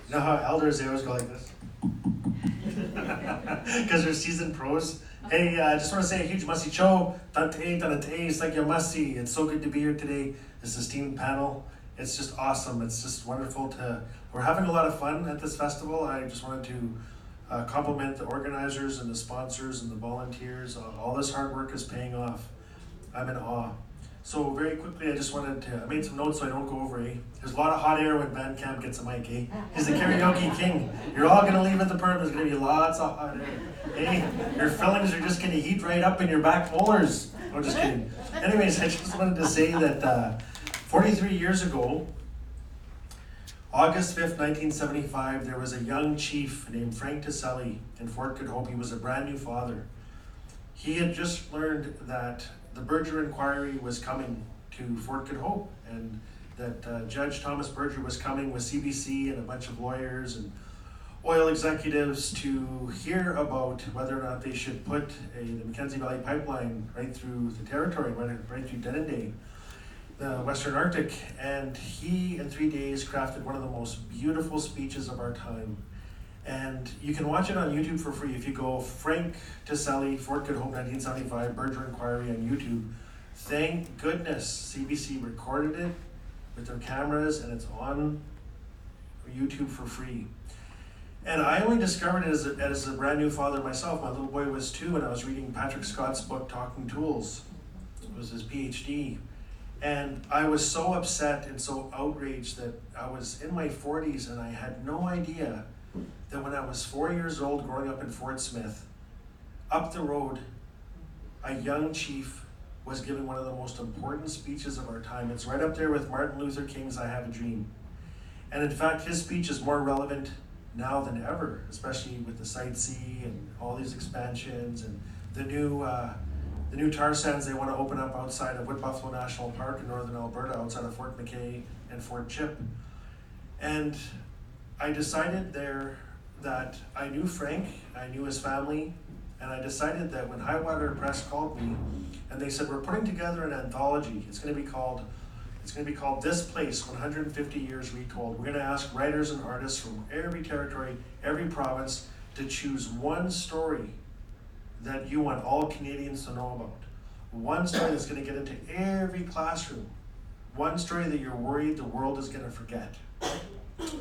You know how elders, they always go like this? Because they're seasoned pros. Hey, I just want to say a huge masi cho. It's like your masi. It's so good to be here today, this esteemed panel. It's just awesome. It's just wonderful we're having a lot of fun at this festival. I just wanted to compliment the organizers and the sponsors and the volunteers. All this hard work is paying off. I'm in awe. So very quickly, I just wanted to, I made some notes so I don't go over, There's a lot of hot air when Van Camp gets a mic, He's the karaoke king. You're all gonna leave at the perm, there's gonna be lots of hot air, Your fillings are just gonna heat right up in your back molars. No, just kidding. Anyways, I just wanted to say that 43 years ago, August 5th, 1975, there was a young chief named Frank Tiselli in Fort Good Hope. He was a brand new father. He had just learned that the Berger inquiry was coming to Fort Good Hope, and that Judge Thomas Berger was coming with CBC and a bunch of lawyers and oil executives to hear about whether or not they should put the Mackenzie Valley Pipeline right through the territory, right through Denendeh, the Western Arctic. And he, in 3 days, crafted one of the most beautiful speeches of our time. And you can watch it on YouTube for free if you go Frank Tiselli, Fort Good Hope 1975, Berger Inquiry on YouTube. Thank goodness CBC recorded it with their cameras and it's on YouTube for free. And I only discovered it as a brand new father myself. My little boy was 2 and I was reading Patrick Scott's book, Talking Tools. It was his PhD. And I was so upset and so outraged that I was in my 40s and I had no idea that when I was 4 years old growing up in Fort Smith, up the road, a young chief was giving one of the most important speeches of our time. It's right up there with Martin Luther King's I Have a Dream. And in fact, his speech is more relevant now than ever, especially with the Site C and all these expansions and the new tar sands they want to open up outside of Wood Buffalo National Park in northern Alberta, outside of Fort McKay and Fort Chip. And I decided there that I knew Frank, I knew his family, and I decided that when Highwater Press called me and they said, we're putting together an anthology, it's going to be called This Place, 150 Years Retold. We're going to ask writers and artists from every territory, every province, to choose one story that you want all Canadians to know about. One story that's going to get into every classroom. One story that you're worried the world is going to forget.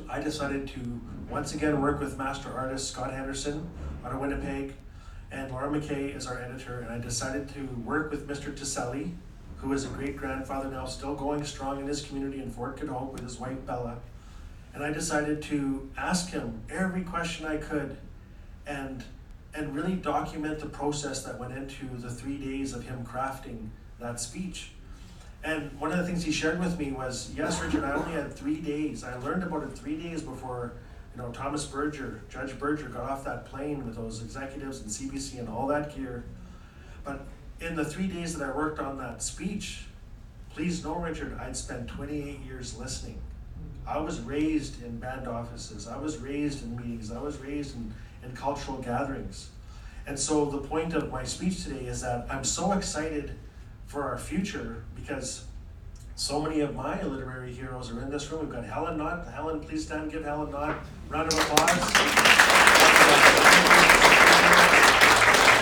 I decided to once again work with master artist Scott Henderson out of Winnipeg, and Laura McKay is our editor, and I decided to work with Mr. Tiselli, who is a great-grandfather now, still going strong in his community in Fort Good Hope with his wife Bella. And I decided to ask him every question I could and really document the process that went into the 3 days of him crafting that speech. And one of the things he shared with me was, yes, Richard, I only had 3 days. I learned about it 3 days before, Thomas Berger, Judge Berger, got off that plane with those executives and CBC and all that gear. But in the 3 days that I worked on that speech, please know, Richard, I'd spent 28 years listening. I was raised in band offices. I was raised in meetings. I was raised in cultural gatherings. And so the point of my speech today is that I'm so excited for our future because so many of my literary heroes are in this room. We've got Helen Knott. Helen, please stand, give Helen Knott a round of applause.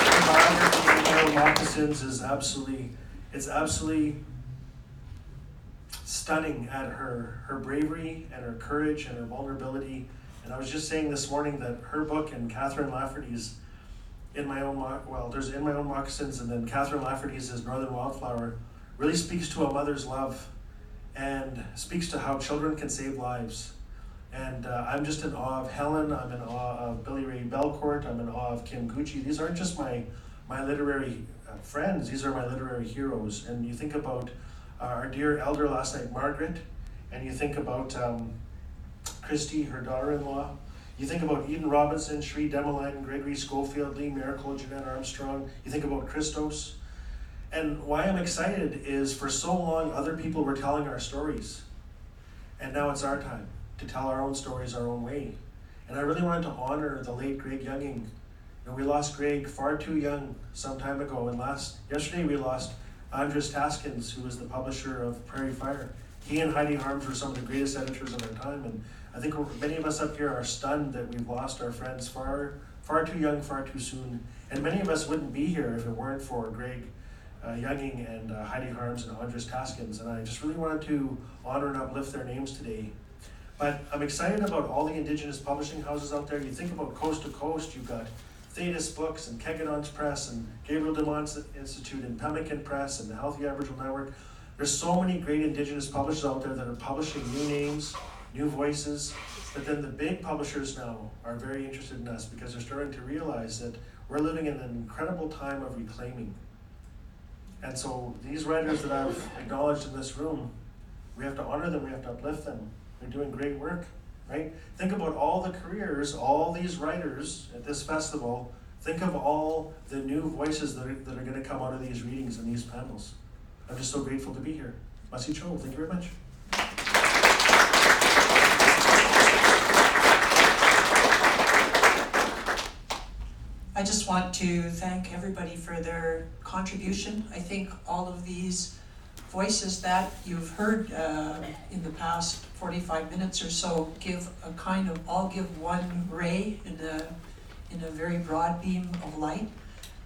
Her biography of Moccasins is absolutely stunning at her bravery and her courage and her vulnerability. And I was just saying this morning that her book and Catherine Lafferty's In My Own Moccasins, and then Catherine Lafferty's is Northern Wildflower, really speaks to a mother's love and speaks to how children can save lives. And I'm just in awe of Helen, I'm in awe of Billy Ray Belcourt, I'm in awe of Kim Gucci. These aren't just my literary friends, these are my literary heroes. And you think about our dear elder last night, Margaret, and you think about Christy, her daughter-in-law. You think about Eden Robinson, Sri Demoline, Gregory Schofield, Lee Miracle, Jeanette Armstrong. You think about Christos. And why I'm excited is for so long other people were telling our stories. And now it's our time to tell our own stories our own way. And I really wanted to honor the late Greg Younging. And we lost Greg far too young some time ago. And yesterday we lost Andres Taskins, who was the publisher of Prairie Fire. He and Heidi Harms were some of the greatest editors of our time. And I think many of us up here are stunned that we've lost our friends far too young, far too soon. And many of us wouldn't be here if it weren't for Greg Younging and Heidi Harms and Andres Taskins. And I just really wanted to honor and uplift their names today. But I'm excited about all the Indigenous publishing houses out there. You think about Coast to Coast, you've got Thetis Books and Kegadons Press and Gabriel Demont Institute and Pemmican Press and the Healthy Aboriginal Network. There's so many great Indigenous publishers out there that are publishing new names, new voices, but then the big publishers now are very interested in us because they're starting to realize that we're living in an incredible time of reclaiming. And so these writers that I've acknowledged in this room, we have to honor them, we have to uplift them. They're doing great work, right? Think about all the careers, all these writers at this festival. Think of all the new voices that are going to come out of these readings and these panels. I'm just so grateful to be here. Masi Cho, thank you very much. I just want to thank everybody for their contribution. I think all of these voices that you've heard in the past 45 minutes or so all give one ray in a very broad beam of light.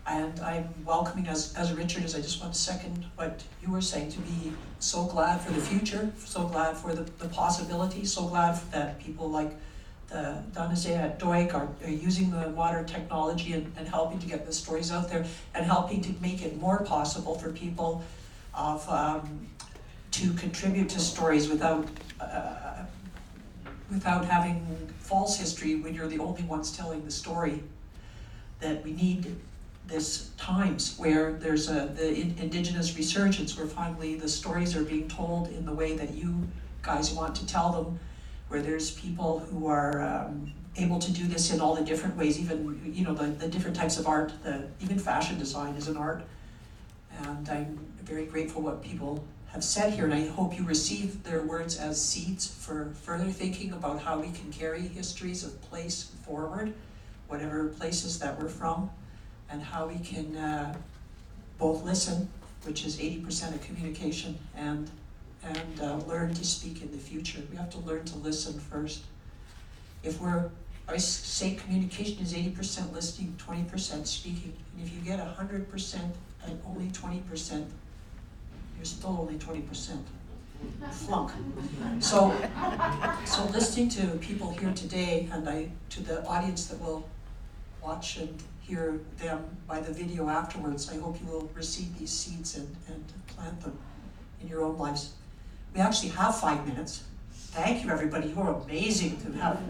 And I'm welcoming, as Richard, as I just want to second what you were saying, to be so glad for the future, so glad for the possibilities, so glad that people like the Danese at Doik are using the modern technology and helping to get the stories out there and helping to make it more possible for people to contribute to stories without having false history when you're the only ones telling the story. That we need this times where there's the Indigenous resurgence, where finally the stories are being told in the way that you guys want to tell them, where there's people who are able to do this in all the different ways, even the different types of art, even fashion design is an art. And I'm very grateful what people have said here, and I hope you receive their words as seeds for further thinking about how we can carry histories of place forward, whatever places that we're from, and how we can both listen, which is 80% of communication, and learn to speak in the future. We have to learn to listen first. I say communication is 80% listening, 20% speaking, and if you get 100% and only 20%, you're still only 20%. Flunk. So listening to people here today, and to the audience that will watch and hear them by the video afterwards, I hope you will receive these seeds and plant them in your own lives. We actually have 5 minutes. Thank you, everybody. You are amazing to have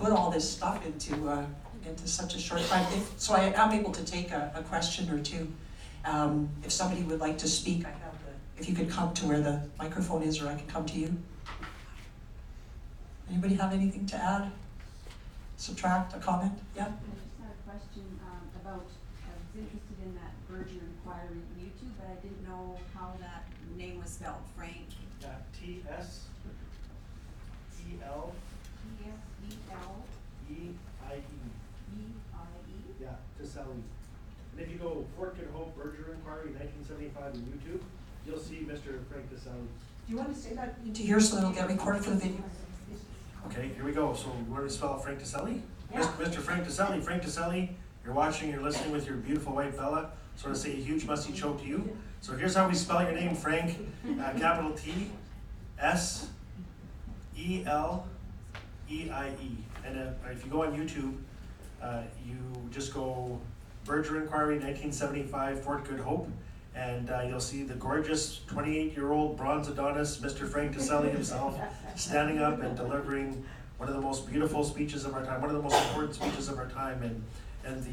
put all this stuff into such a short time. So I am able to take a question or two. If somebody would like to speak, if you could come to where the microphone is, or I can come to you. Anybody have anything to add? Subtract, a comment? Yeah? I just had a question about, I was interested in that Berger Inquiry YouTube, but I didn't know how that name was spelled. Frank? Yeah, T-S-E-L. T-S-E-L. E-I-E. E-I-E? Yeah, Tiselli. And if you go Fort Good Hope Berger Inquiry 1975 on YouTube, you'll see Mr. Frank Tiselli. Do you want to say that into here so it'll get recorded for the video? Okay, here we go. So you want to spell Frank Tiselli? Yeah. Mr. Frank Tiselli. Frank Tiselli, you're watching, you're listening with your beautiful wife Bella. So I want to say a huge Masi Cho to you. So here's how we spell your name, Frank. Capital T, S, E, L, E-I-E. And if you go on YouTube, you just go Berger Inquiry 1975 Fort Good Hope, and you'll see the gorgeous 28-year-old bronze Adonis, Mr. Frank Tiselli himself, standing up and delivering one of the most beautiful speeches of our time, one of the most important speeches of our time. And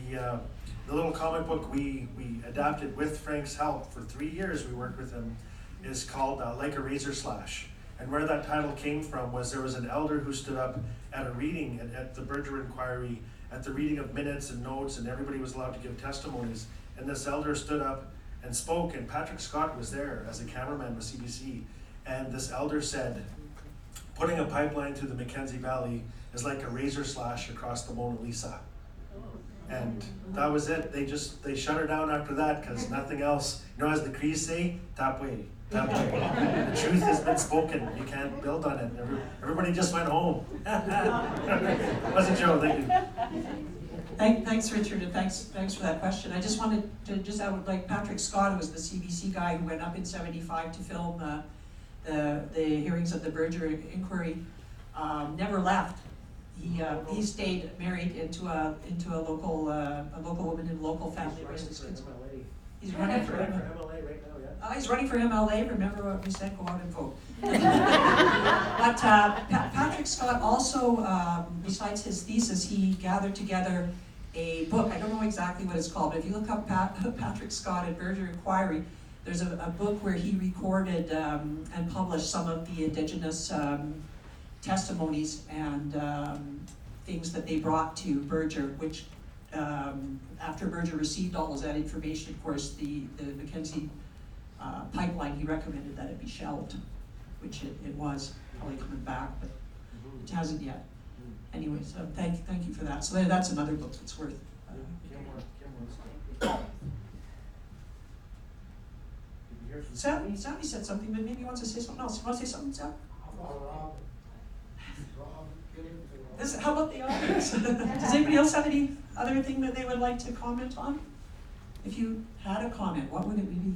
the little comic book we adapted with Frank's help for 3 years, we worked with him, is called Like a Razor Slash. And where that title came from was there was an elder who stood up at a reading at the Berger Inquiry, at the reading of minutes and notes, and everybody was allowed to give testimonies. And this elder stood up and spoke, and Patrick Scott was there as a cameraman with CBC. And this elder said, putting a pipeline through the Mackenzie Valley is like a razor slash across the Mona Lisa. And that was it. They shut her down after that because nothing else, as the Crees say, tap way. The truth has been spoken. You can't build on it. Everybody just went home. Wasn't Joe? Thank you. Thanks, Richard, and thanks for that question. I just wanted to add, like Patrick Scott, who was the CBC guy who went up in '75 to film the hearings of the Berger Inquiry, never left. He stayed married into a local woman in local family. He's running for MLA right now, yeah. He's running for MLA, remember what we said, go out and vote. But Patrick Scott also, besides his thesis, he gathered together a book. I don't know exactly what it's called, but if you look up Patrick Scott at Berger Inquiry, there's a book where he recorded and published some of the Indigenous testimonies and things that they brought to Berger, which after Berger received all of that information, of course, the Mackenzie pipeline, he recommended that it be shelved, which it was, probably coming back, but it hasn't yet. Anyway, so thank you for that. So that's another book that's worth. Sammy said something, but maybe he wants to say something else. You want to say something, Sam? How about the audience? Does anybody else have any other thing that they would like to comment on? If you had a comment, what would it be?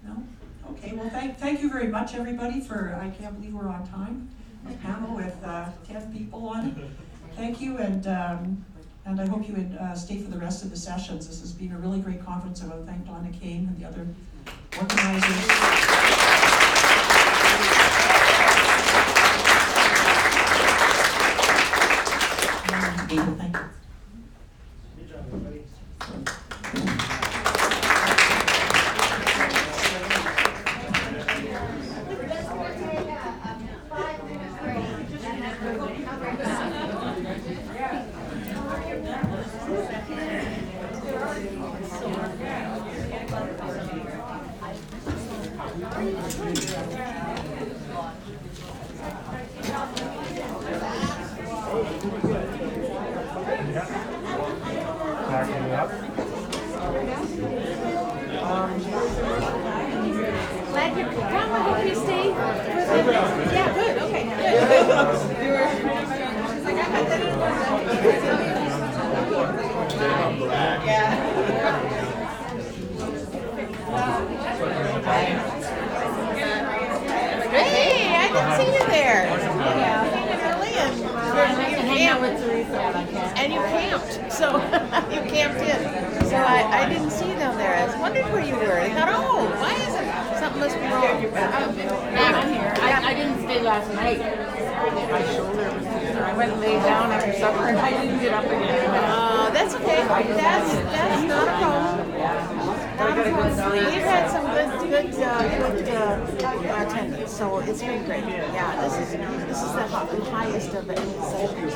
No? Okay, well thank you very much everybody for, I can't believe we're on time. A panel with 10 people on it. Thank you, and I hope you would stay for the rest of the sessions. This has been a really great conference. I want to thank Donna Kane and the other organizers. Thank you. Good job, everybody. Glad you could come. I hope you stay. Yeah, good. Okay, Hey, I didn't see you there. Yeah, and you camped. So you camped in. So I didn't see you down there. I was wondering where you were. I thought, oh, why is it? Something must be wrong. I'm here. I didn't stay last night. My shoulder was tender. I went and laid down after supper and I didn't get up again. That's okay. That's not a problem. Not a problem. We've had some good attendance, so it's been great. Yeah, this is the highest of any session.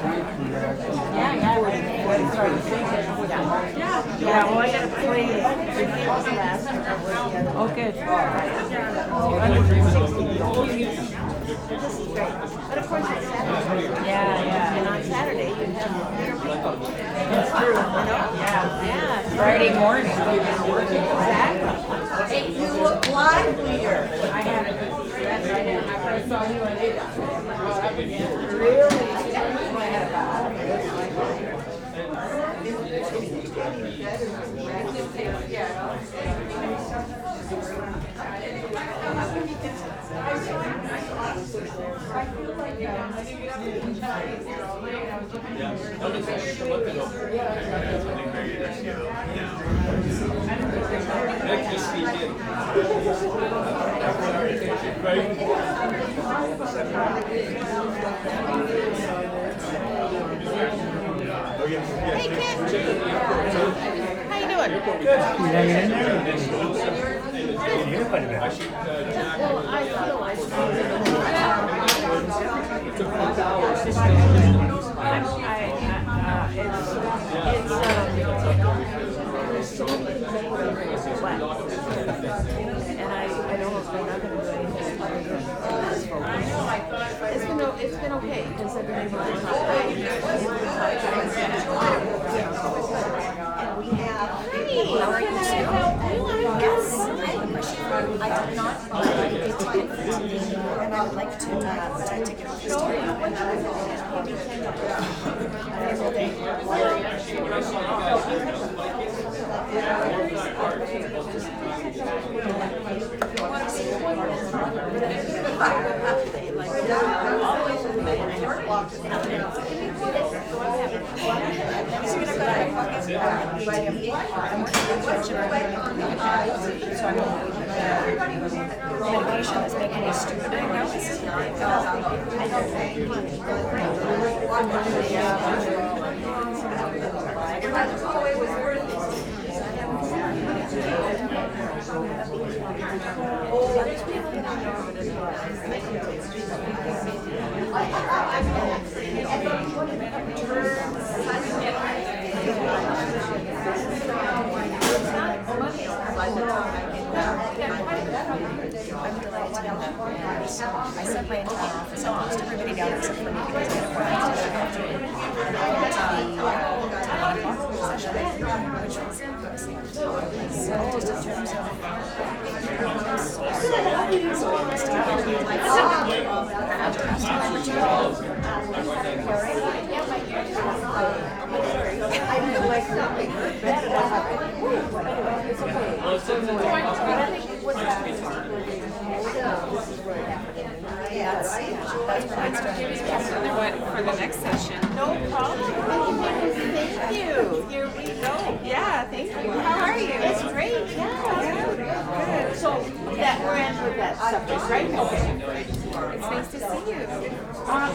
Yeah. Well, I got to play last year. Oh, good. This is great. But of course it's Saturday. Yeah. And on Saturday you have people. That's true. You know? Yeah. Friday morning. Exactly. Hey, you look livelier. I had a good stress. I didn't. After I saw you, I did. Really? Hey, kid. How you doing? Good. You hanging in there? I can hear quite a bit. Well, I feel like and I don't know if we're not going to do anything other than this focus. It's been okay because I've been able to talk. And we have. How are you? Yes, I have a question. I did not buy a ticket for today, and I would like to put a ticket on this medication that's making me stupid right now. I sent my entire office, almost everybody down except for me because I had appointments to go to. And I went to the 10 o'clock session, which was impressive. So just in terms of Another one for the next session. No problem. Thank you. Here we go. Yeah, thank you. How are you? It's great. Yeah. Good. So that we're in with that subject, right? Okay. It's nice to see you.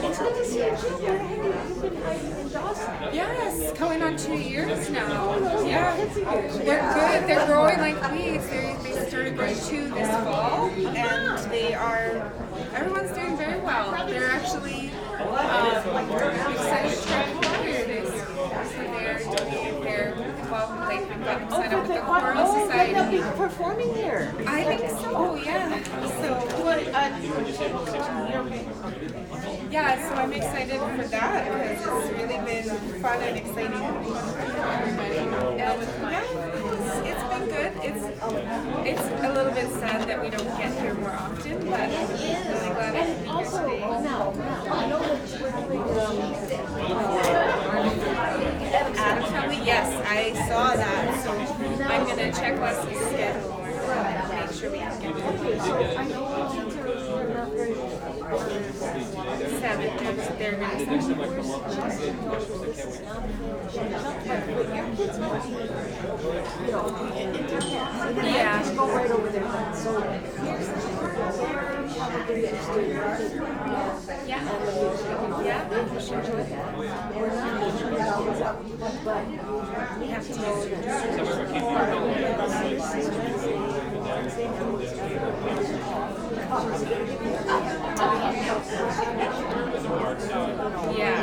It's good to see you too. You've been in Dawson. Yes, going on 2 years now. Yeah. They're good. They're growing like weeds. They started growing 2 this fall, and they are. Everyone's doing very well. They're actually excited to try to choir this. So they're well, like we've got them signed up with the Choral Society. They'll be performing here. I think so. Yeah. So yeah. So I'm excited for that because it's really been fun and exciting for everybody. And yeah, it's been good. It's a little bit sad that we don't get here more often, but I'm really glad to be here today. Adam Kelly, yes, I saw that. So I'm gonna check Leslie's schedule and make sure we can get there. 7, they're gonna yeah. Go right over there. So yeah. Yeah. But we have to yeah,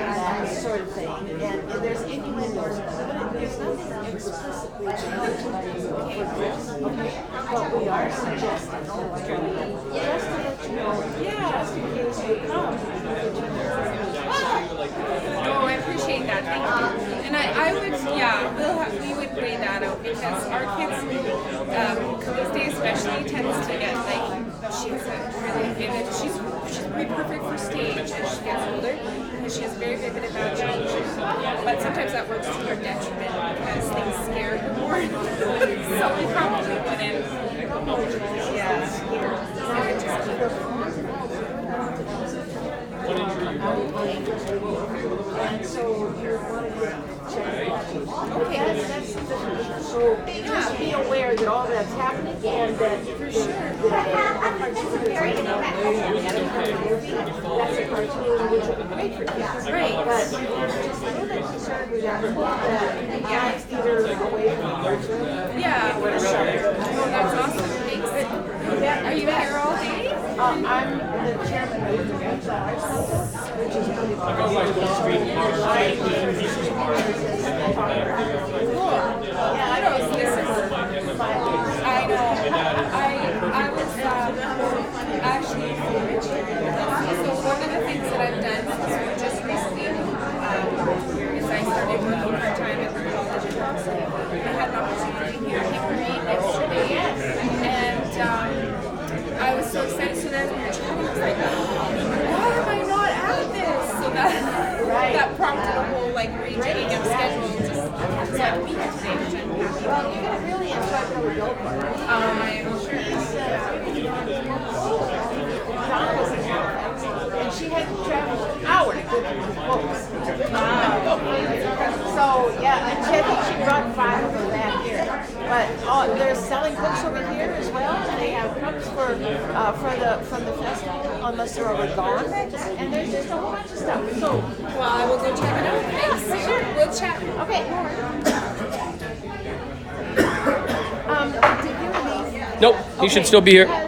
that sort of thing. And there's innuendos, there's nothing explicitly changed for this, okay? But we are suggesting, just to let you know, just in case you come. Oh, I appreciate that, thank you. And I would, yeah, we would weigh that out because our kids, Kali's Day especially tends to get like, she's really vivid, she's pretty perfect for stage as she gets older, because she has very vivid imagination. But sometimes that works to her detriment because things scare her more. So we probably wouldn't. Yeah. And so you want to check that. Okay, that's so just be aware that all that's happening and that for sure that's a cartoon which would be great for kids. Right. But just a little bit concerned with that either away from the cartoon. Yeah, for sure. Oh, that's awesome. Thanks. Are you here all day? I'm the chairman of the Youth Arts Council, which is pretty cool. Yeah, I know. This is. I know. I was actually so one of the things that I've done just recently is I started working part-time at the college in Boston. I had an opportunity here at Hickory yesterday, and I was so excited. So then we were chatting, I was like, why am I not at this? So that prompted a whole like rejigging of schedule just so I could be here today, which I'm happy. Well, you're going to really enjoy the adult part. I'm sure. John was in Halifax, and she had to travel an hour to get these books. Wow. So, yeah, and she had from the festival, unless they're already gone. And there's just a whole bunch of stuff. So, Well, I will go check it out. Thanks. Sure. We'll chat. okay. Did you leave? Nope, he should still be here.